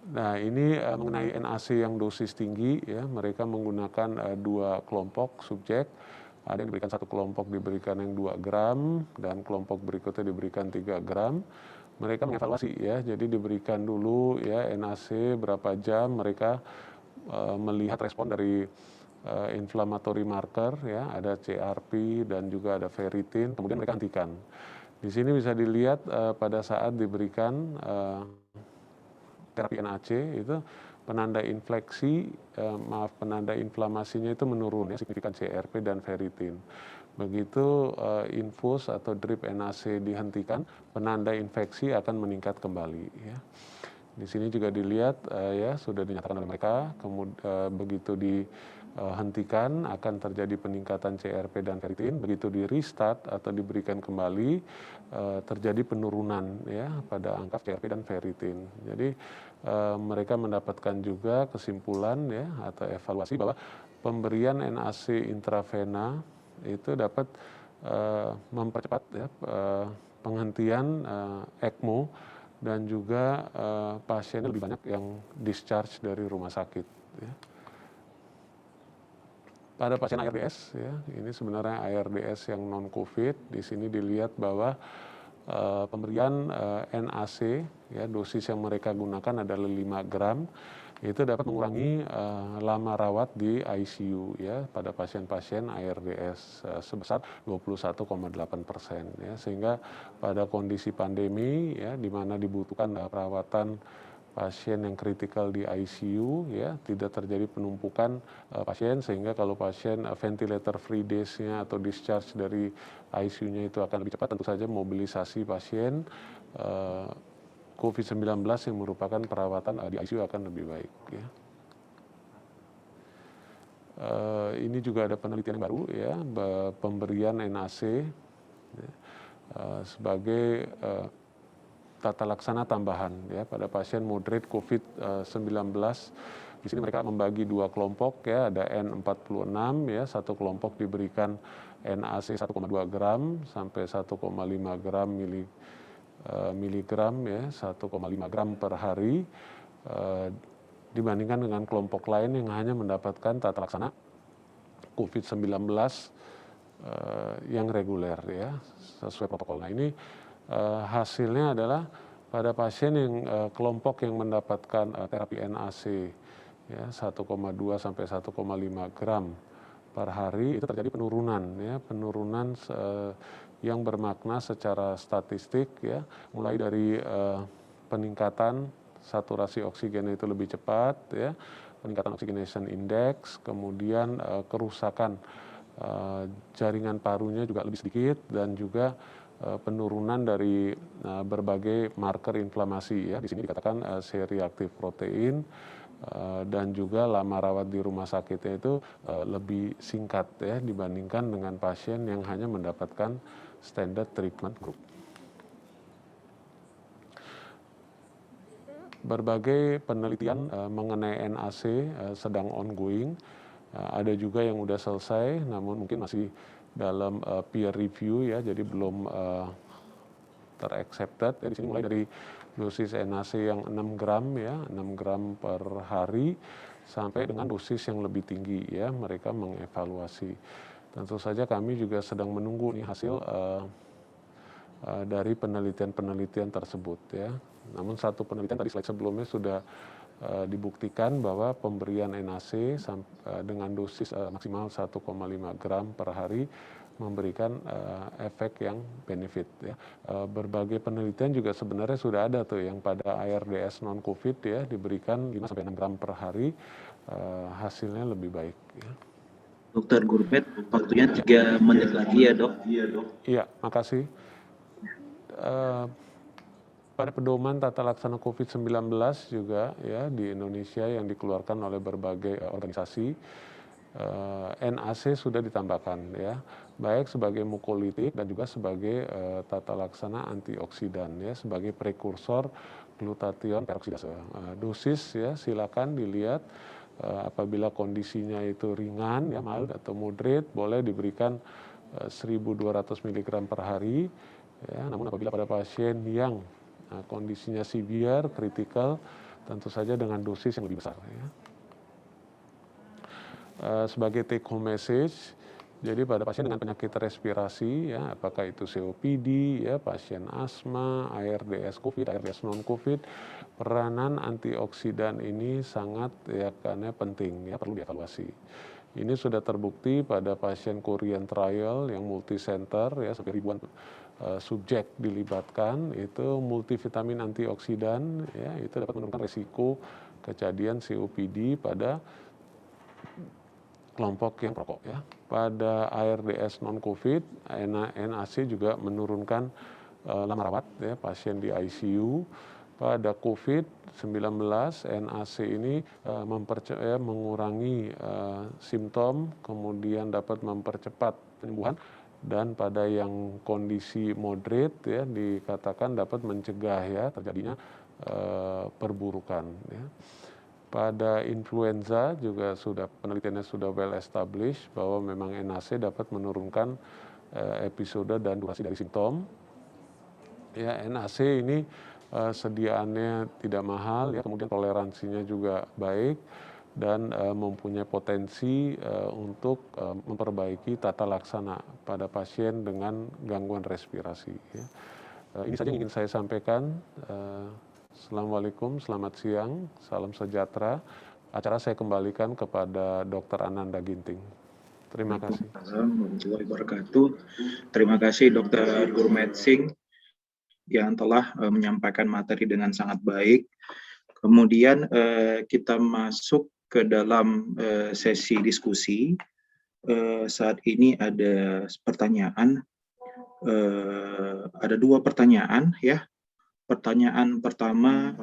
[SPEAKER 4] Nah, ini mengenai NAC yang dosis tinggi, ya, mereka menggunakan 2 kelompok subjek. Ada yang diberikan 1 kelompok diberikan yang 2 gram dan kelompok berikutnya diberikan 3 gram. Mereka mengevaluasi, ya, jadi diberikan dulu, ya, NAC berapa jam, mereka melihat respon dari inflammatory marker, ya, ada CRP dan juga ada ferritin, kemudian mereka hentikan. Di sini bisa dilihat pada saat diberikan terapi NAC itu penanda inflamasinya itu menurun, ya, signifikan CRP dan ferritin. Begitu infus atau drip NAC dihentikan, penanda infeksi akan meningkat kembali, ya. Di sini juga dilihat, ya, sudah dinyatakan oleh mereka, kemudian begitu dihentikan akan terjadi peningkatan CRP dan ferritin, begitu di restart atau diberikan kembali terjadi penurunan, ya, pada angka CRP dan ferritin. Jadi mereka mendapatkan juga kesimpulan, ya, atau evaluasi bahwa pemberian NAC intravena itu dapat mempercepat, ya, penghentian ECMO dan juga pasien lebih banyak yang discharge dari rumah sakit, ya. Pada pasien ARDS, ya, ini sebenarnya ARDS yang non COVID. Di sini dilihat bahwa pemberian NAC, ya, dosis yang mereka gunakan adalah 5 gram. Itu dapat mengurangi lama rawat di ICU, ya, pada pasien-pasien ARDS sebesar 21,8%, ya, sehingga pada kondisi pandemi, ya, di mana dibutuhkan perawatan pasien yang kritikal di ICU, ya, tidak terjadi penumpukan pasien, sehingga kalau pasien ventilator free days-nya atau discharge dari ICU-nya itu akan lebih cepat, tentu saja mobilisasi pasien COVID-19 yang merupakan perawatan di ICU akan lebih baik, ya. Ini juga ada penelitian yang baru, ya, pemberian NAC, ya, sebagai tata laksana tambahan, ya, pada pasien moderate COVID-19. Di sini mereka membagi 2 kelompok, ya, ada N46, ya, 1 kelompok diberikan NAC 1,2 gram sampai 1,5 gram miligram, ya, 1,5 gram per hari, dibandingkan dengan kelompok lain yang hanya mendapatkan tata laksana COVID-19 yang reguler, ya, sesuai protokol. Nah, ini hasilnya adalah pada pasien yang kelompok yang mendapatkan terapi NAC, ya, 1,2 sampai 1,5 gram per hari itu terjadi penurunan, ya, penurunan yang bermakna secara statistik, ya, mulai dari peningkatan saturasi oksigen itu lebih cepat, ya, peningkatan oxygenation index, kemudian kerusakan jaringan parunya juga lebih sedikit, dan juga penurunan dari berbagai marker inflamasi, ya. Di sini dikatakan C-reactive protein, dan juga lama rawat di rumah sakitnya itu lebih singkat, ya, dibandingkan dengan pasien yang hanya mendapatkan standard treatment group. Berbagai penelitian mengenai NAC sedang ongoing, ada juga yang sudah selesai, namun mungkin masih dalam peer review, ya, jadi belum teraccepted. Di sini mulai dari dosis NAC yang 6 gram, ya, 6 gram per hari, sampai dengan dosis yang lebih tinggi, ya, mereka mengevaluasi. Tentu saja kami juga sedang menunggu nih hasil dari penelitian-penelitian tersebut ya. Namun satu penelitian tadi slide sebelumnya sudah dibuktikan bahwa pemberian NAC dengan dosis maksimal 1,5 gram per hari memberikan efek yang benefit ya. Berbagai penelitian juga sebenarnya sudah ada tuh yang pada ARDS non COVID ya diberikan 5-6 gram per hari, hasilnya lebih baik ya.
[SPEAKER 2] Dokter Gurmet, waktunya 3 menit lagi ya dok.
[SPEAKER 4] Iya, makasih. Pada pedoman tata laksana COVID-19 juga ya di Indonesia yang dikeluarkan oleh berbagai organisasi, NAC sudah ditambahkan ya, baik sebagai mukolitik dan juga sebagai tata laksana antioksidan ya, sebagai prekursor glutathione peroksidase. Dosis ya silakan dilihat, apabila kondisinya itu ringan ya, mild atau moderate, boleh diberikan 1.200 mg per hari ya. Namun apabila pada pasien yang kondisinya severe, kritikal, tentu saja dengan dosis yang lebih besar ya. Sebagai take home message, jadi pada pasien dengan penyakit respirasi ya, apakah itu COPD ya, pasien asma, ARDS COVID, ARDS non COVID, peranan antioksidan ini sangat ya karena penting ya, perlu dievaluasi. Ini sudah terbukti pada pasien Korean trial yang multicenter ya, sampai ribuan subjek dilibatkan, itu multivitamin antioksidan ya, itu dapat menurunkan risiko kejadian COPD pada kelompok yang perokok ya. Pada ARDS non COVID, NAC juga menurunkan lama rawat ya, pasien di ICU. Pada COVID-19, NAC ini mengurangi simptom, kemudian dapat mempercepat penyembuhan, dan pada yang kondisi moderate ya dikatakan dapat mencegah ya terjadinya perburukan ya. Pada influenza juga sudah penelitiannya sudah well established bahwa memang NAC dapat menurunkan episode dan durasi dari simptom. Ya, NAC ini sediaannya tidak mahal ya, kemudian toleransinya juga baik dan mempunyai potensi untuk memperbaiki tata laksana pada pasien dengan gangguan respirasi ya. Ini saja yang ingin saya sampaikan. Assalamualaikum, selamat siang, salam sejahtera. Acara saya kembalikan kepada Dr. Ananda Ginting. Terima kasih.
[SPEAKER 2] Warahmatullahi wabarakatuh. Terima kasih Dr. Gurmet Singh yang telah menyampaikan materi dengan sangat baik. Kemudian kita masuk ke dalam sesi diskusi. Saat ini ada pertanyaan, ada 2 pertanyaan ya. Pertanyaan pertama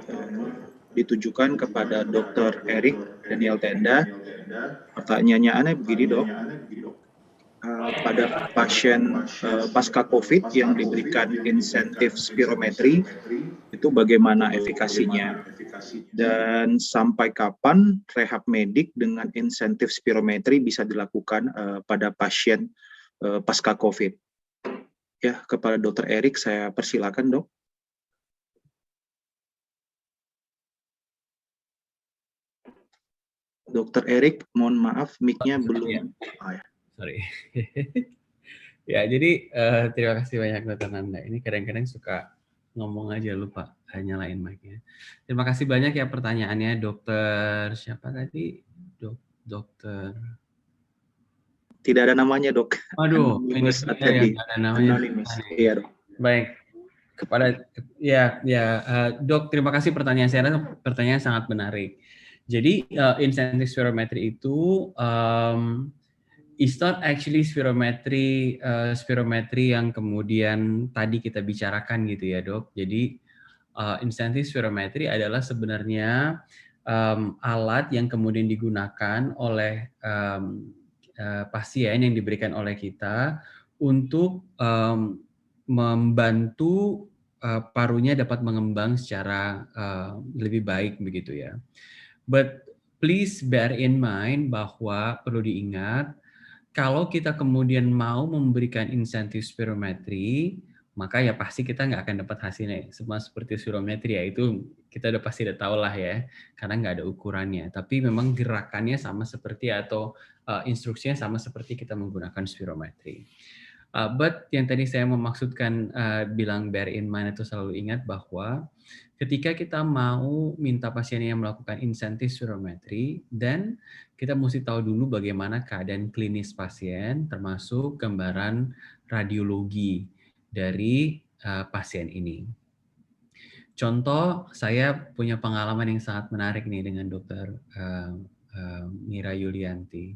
[SPEAKER 2] ditujukan kepada Dr. Erik Daniel Tenda. Pertanyaannya begini dok, pada pasien pasca COVID yang diberikan insentif spirometri, itu bagaimana efikasinya? Dan sampai kapan rehab medik dengan insentif spirometri bisa dilakukan pada pasien pasca COVID? Ya, kepada Dr. Erik saya persilakan dok. Dr. Erik, mohon maaf, mic-nya belum.
[SPEAKER 3] Ya.
[SPEAKER 2] Oh, ya.
[SPEAKER 3] Sorry. Ya, jadi terima kasih banyak Dr. Nanda. Ini kadang-kadang suka ngomong aja lupa nyalain mic-nya. Terima kasih banyak ya pertanyaannya, Dokter siapa tadi? Dokter.
[SPEAKER 2] Tidak ada namanya dok.
[SPEAKER 3] Aduh, ini
[SPEAKER 2] ada namanya. Anonymous. Iya dok.
[SPEAKER 3] Baik. Kepada Dok, terima kasih pertanyaan saya. Pertanyaan sangat menarik. Jadi insentif spirometri itu it's not actually spirometri yang kemudian tadi kita bicarakan gitu ya dok. Jadi insentif spirometri adalah sebenarnya alat yang kemudian digunakan oleh pasien yang diberikan oleh kita untuk membantu parunya dapat mengembang secara lebih baik begitu ya. But please bear in mind bahwa perlu diingat, kalau kita kemudian mau memberikan insentif spirometri, maka ya pasti kita nggak akan dapat hasilnya. Semua seperti spirometri ya, itu kita udah tahu lah ya, karena nggak ada ukurannya. Tapi memang gerakannya sama seperti atau instruksinya sama seperti kita menggunakan spirometri. But yang tadi saya memaksudkan bilang bear in mind itu selalu ingat bahwa ketika kita mau minta pasiennya melakukan insentif spirometri, dan kita mesti tahu dulu bagaimana keadaan klinis pasien, termasuk gambaran radiologi dari pasien ini. Contoh, saya punya pengalaman yang sangat menarik nih dengan Dokter Mira Yulianti.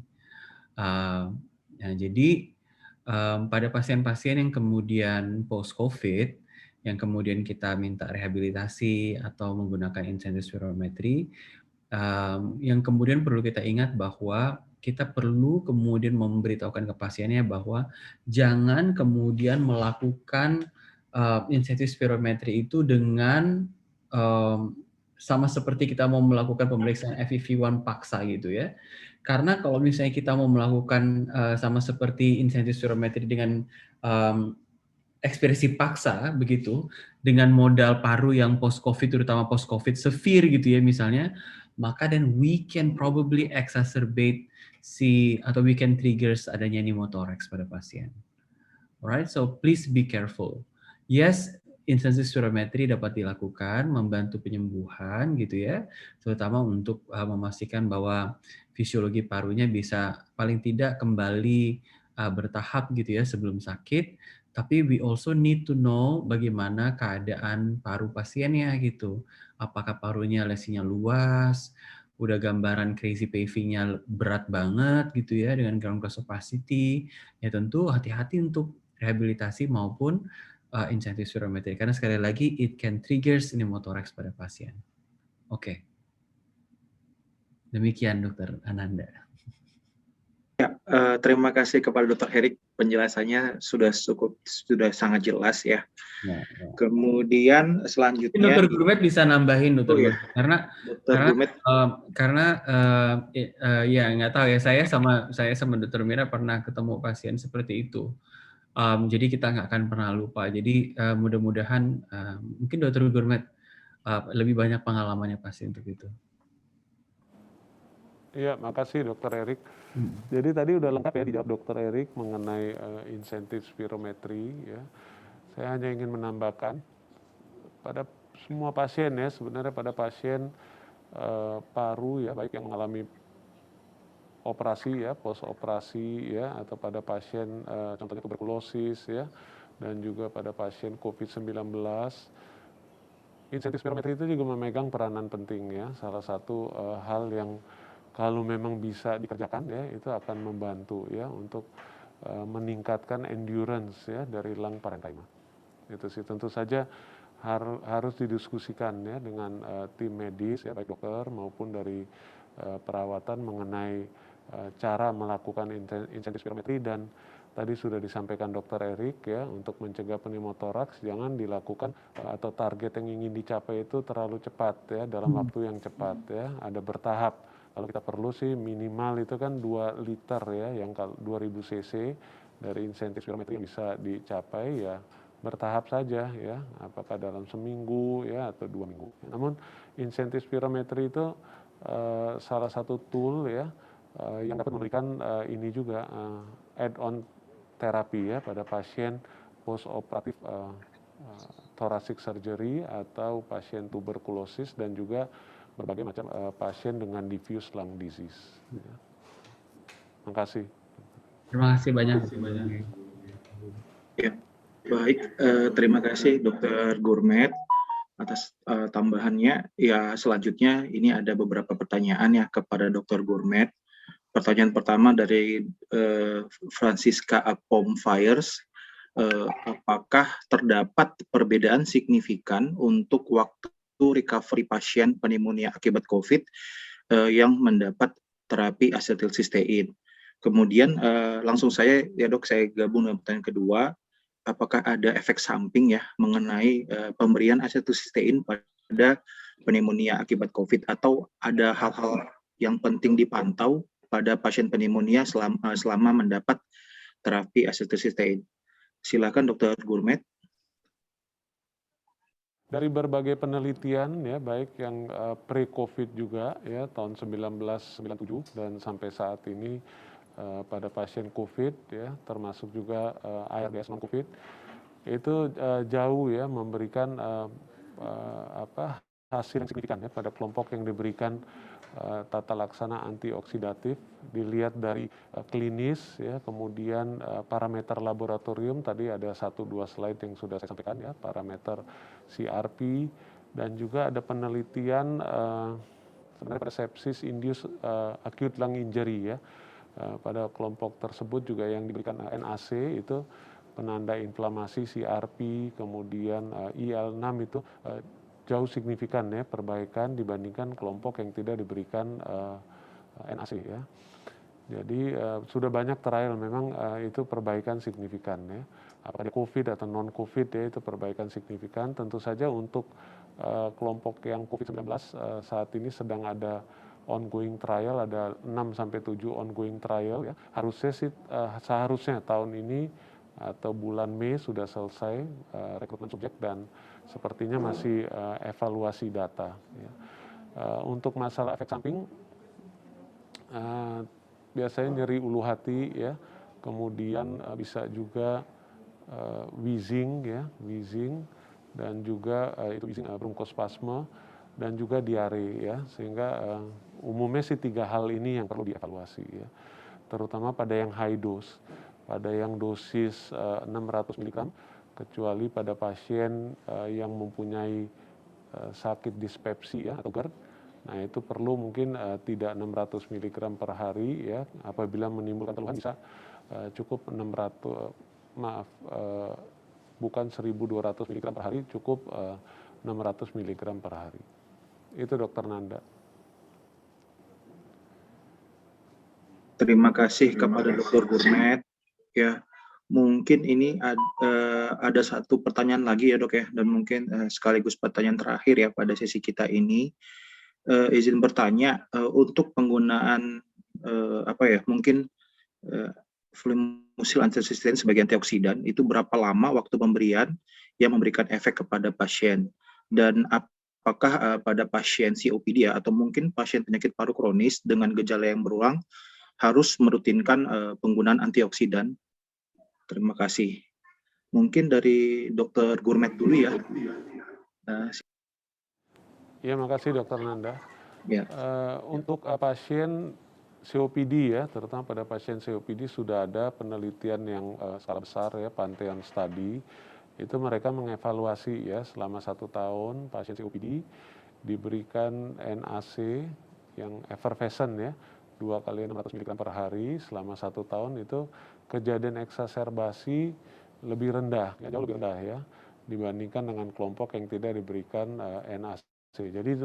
[SPEAKER 3] Nah, jadi pada pasien-pasien yang kemudian post-COVID, yang kemudian kita minta rehabilitasi atau menggunakan insentif spirometri, yang kemudian perlu kita ingat bahwa kita perlu kemudian memberitahukan ke pasiennya bahwa jangan kemudian melakukan insentif spirometri itu dengan sama seperti kita mau melakukan pemeriksaan FEV1 paksa gitu ya. Karena kalau misalnya kita mau melakukan sama seperti insentif spirometri dengan ekspresi paksa begitu, dengan modal paru yang post-COVID, terutama post-COVID severe gitu ya misalnya, maka then we can probably exacerbate atau we can triggers adanya pneumothorax pada pasien. Alright, so please be careful. Yes, insentif spirometri dapat dilakukan, membantu penyembuhan gitu ya, terutama untuk memastikan bahwa fisiologi parunya bisa paling tidak kembali bertahap gitu ya sebelum sakit. Tapi we also need to know bagaimana keadaan paru pasiennya gitu. Apakah parunya lesinya luas, udah gambaran crazy paving-nya berat banget gitu ya dengan ground glass opacity. Ya tentu hati-hati untuk rehabilitasi maupun insentif spirometri, karena sekali lagi it can triggers pneumothorax pada pasien. Oke. Demikian Dokter Ananda.
[SPEAKER 2] Ya, terima kasih kepada Dr. Erik, penjelasannya sudah sangat jelas ya.
[SPEAKER 3] Ya.
[SPEAKER 2] Kemudian selanjutnya
[SPEAKER 3] Dokter Gurmet bisa nambahin Dokter
[SPEAKER 2] ya,
[SPEAKER 3] Gurmet, karena ya nggak tahu ya, saya sama Dokter Mira pernah ketemu pasien seperti itu. Jadi kita nggak akan pernah lupa. Jadi mudah-mudahan mungkin Dokter Gurmet lebih banyak pengalamannya pasti untuk itu.
[SPEAKER 4] Iya, makasih Dokter Erik. Jadi tadi udah lengkap ya dijawab Dokter Erik mengenai insentif spirometri. Ya. Saya hanya ingin menambahkan pada semua pasien ya, sebenarnya pada pasien paru ya, baik yang mengalami operasi ya, post operasi ya, atau pada pasien contohnya tuberkulosis ya, dan juga pada pasien COVID-19. Insentif spirometri itu juga memegang peranan penting ya. Salah satu hal yang kalau memang bisa dikerjakan ya, itu akan membantu ya untuk meningkatkan endurance ya dari lung parenchyma. Itu sih tentu saja harus didiskusikan ya dengan tim medis ya, baik dokter maupun dari perawatan mengenai cara melakukan insentif spirometri. Dan tadi sudah disampaikan Dokter Erik ya, untuk mencegah pneumothorax jangan dilakukan atau target yang ingin dicapai itu terlalu cepat ya, dalam waktu yang cepat ya, ada bertahap. Kalau kita perlu sih minimal itu kan 2 liter ya, yang 2000 cc dari insentif spirometri yang bisa dicapai ya, bertahap saja ya, apakah dalam seminggu ya atau 2 minggu. Namun insentif spirometri itu salah satu tool ya yang dapat memberikan ini juga add-on terapi ya pada pasien post operatif thoracic surgery atau pasien tuberkulosis dan juga berbagai macam pasien dengan diffuse lung disease. Ya. Terima kasih.
[SPEAKER 3] Terima kasih banyak.
[SPEAKER 2] Ya, baik. Terima kasih Dokter Gurmet atas tambahannya. Ya, selanjutnya ini ada beberapa pertanyaan ya kepada Dokter Gurmet. Pertanyaan pertama dari Francisca Apom Fires. Apakah terdapat perbedaan signifikan untuk waktu recovery pasien pneumonia akibat COVID yang mendapat terapi asetilsistein? Kemudian langsung saya gabung dengan pertanyaan kedua, apakah ada efek samping ya mengenai pemberian asetilsistein pada pneumonia akibat COVID, atau ada hal-hal yang penting dipantau pada pasien pneumonia selama mendapat terapi asetilsistein? Silakan Dokter Gurmet.
[SPEAKER 4] Dari berbagai penelitian ya, baik yang pre-COVID juga ya, tahun 1997 dan sampai saat ini pada pasien COVID ya, termasuk juga ARDS non COVID, itu jauh ya memberikan hasil yang signifikan ya pada kelompok yang diberikan tata laksana antioksidatif. Dilihat dari klinis ya, kemudian parameter laboratorium, tadi ada 1-2 slide yang sudah saya sampaikan ya, parameter CRP, dan juga ada penelitian sebenarnya pada sepsis induced acute lung injury ya. Pada kelompok tersebut juga yang diberikan NAC itu penanda inflamasi CRP, kemudian IL-6 itu jauh signifikan ya perbaikan dibandingkan kelompok yang tidak diberikan NAC ya. Jadi sudah banyak trial memang itu perbaikan signifikan ya. Apakah COVID atau non COVID ya, itu perbaikan signifikan. Tentu saja untuk kelompok yang COVID-19 saat ini sedang ada ongoing trial, ada 6-7 ongoing trial ya. Seharusnya tahun ini atau bulan Mei sudah selesai rekrutmen subjek dan sepertinya masih evaluasi data ya. Untuk masalah efek samping biasanya nyeri ulu hati ya, kemudian bisa juga wheezing ya, wheezing, dan juga itu wheezing bronkospasme dan juga diare ya, sehingga umumnya sih 3 hal ini yang perlu dievaluasi ya, terutama pada yang high dose, pada yang dosis 600 mg, kecuali pada pasien yang mempunyai sakit dispepsia atau GERD. Nah itu perlu mungkin tidak 600 mg per hari ya, apabila menimbulkan keluhan bisa cukup 1200 mg per hari, cukup 600 mg per hari. Itu Dr. Nanda.
[SPEAKER 2] Terima kasih kepada Dr. Gurmet. Ya, mungkin ini ada satu pertanyaan lagi ya dok ya, dan mungkin sekaligus pertanyaan terakhir ya pada sesi kita ini. Izin bertanya, untuk penggunaan mungkin fluimucil antiresistan sebagai antioksidan, itu berapa lama waktu pemberian yang memberikan efek kepada pasien? Dan apakah pada pasien COPD ya, atau mungkin pasien penyakit paru kronis dengan gejala yang berulang harus merutinkan penggunaan antioksidan? Terima kasih. Mungkin dari Dr. Gurmet dulu ya.
[SPEAKER 4] Ya, makasih Dr. Nanda.
[SPEAKER 2] Ya.
[SPEAKER 4] Untuk pasien COPD ya, terutama pada pasien COPD sudah ada penelitian yang skala besar ya, Pantheon Study. Itu mereka mengevaluasi ya selama 1 tahun pasien COPD diberikan NAC yang effervescent ya, 2 kali 600 mg per hari selama 1 tahun, itu kejadian eksaserbasi lebih rendah, ya, jauh lebih rendah ya, dibandingkan dengan kelompok yang tidak diberikan NAC. Jadi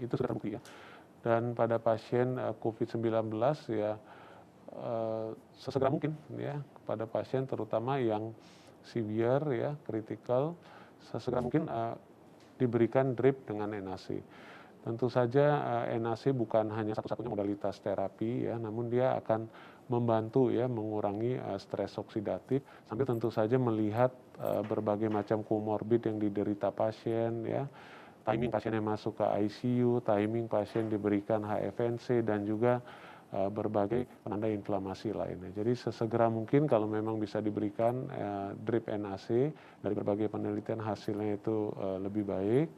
[SPEAKER 4] itu sudah terbukti ya. Dan pada pasien COVID-19 ya sesegera mungkin ya, pada pasien terutama yang severe ya, critical, sesegera mungkin diberikan drip dengan NAC. Tentu saja NAC bukan hanya satu-satunya modalitas terapi ya, namun dia akan membantu ya mengurangi stres oksidatif, sambil tentu saja melihat berbagai macam komorbid yang diderita pasien ya, timing pasien yang masuk ke ICU, timing pasien diberikan HFNC, dan juga berbagai penanda inflamasi lainnya. Jadi sesegera mungkin kalau memang bisa diberikan drip NAC, dari berbagai penelitian hasilnya itu lebih baik.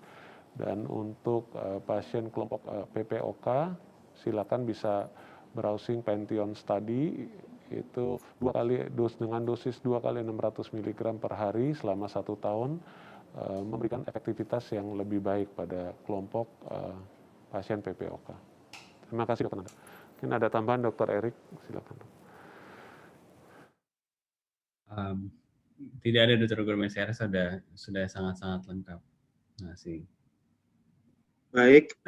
[SPEAKER 4] Dan untuk pasien kelompok PPOK, silakan bisa browsing Pantheon Study, itu 2 kali dengan dosis 2 kali 600 mg per hari selama 1 tahun, memberikan efektivitas yang lebih baik pada kelompok pasien PPOK. Terima kasih Dr. Nanda. Mungkin ada tambahan Dr. Erik, silakan.
[SPEAKER 3] Tidak ada Dr. Gurmet, saya rasa sudah sangat-sangat lengkap. Terima kasih.
[SPEAKER 2] Baik,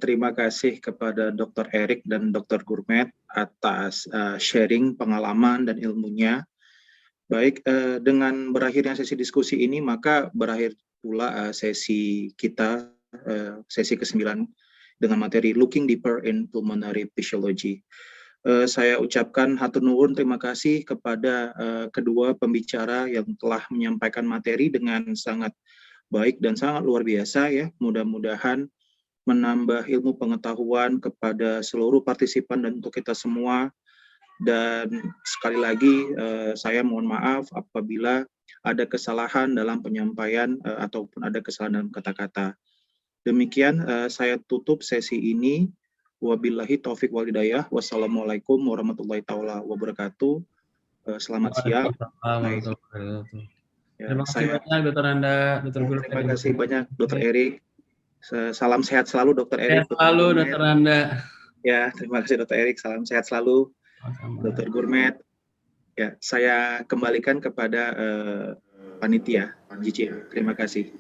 [SPEAKER 2] terima kasih kepada Dr. Erik dan Dr. Gurmet atas sharing pengalaman dan ilmunya. Baik, dengan berakhirnya sesi diskusi ini, maka berakhir pula sesi kita, sesi ke-9 dengan materi Looking Deeper in Pulmonary Physiology. Saya ucapkan hatur nuwun, terima kasih kepada kedua pembicara yang telah menyampaikan materi dengan sangat baik dan sangat luar biasa ya. Mudah-mudahan menambah ilmu pengetahuan kepada seluruh partisipan dan untuk kita semua Dan sekali lagi saya mohon maaf apabila ada kesalahan dalam penyampaian ataupun ada kesalahan dalam kata-kata. Demikian saya tutup sesi ini. Wabillahi taufik wal hidayah. Wassalamualaikum warahmatullahi taala wabarakatuh. Selamat siang. Ya,
[SPEAKER 3] Terima kasih banyak Dr. Anda, Dr. Guru.
[SPEAKER 2] Terima kasih banyak Dr. Erik. Salam sehat selalu Dr. Erik.
[SPEAKER 3] Sehat selalu Dr. Anda.
[SPEAKER 2] Ya, terima kasih Dr. Erik. Salam sehat selalu Dr. Gurmet. Ya, saya kembalikan kepada panitia JCM. Terima kasih.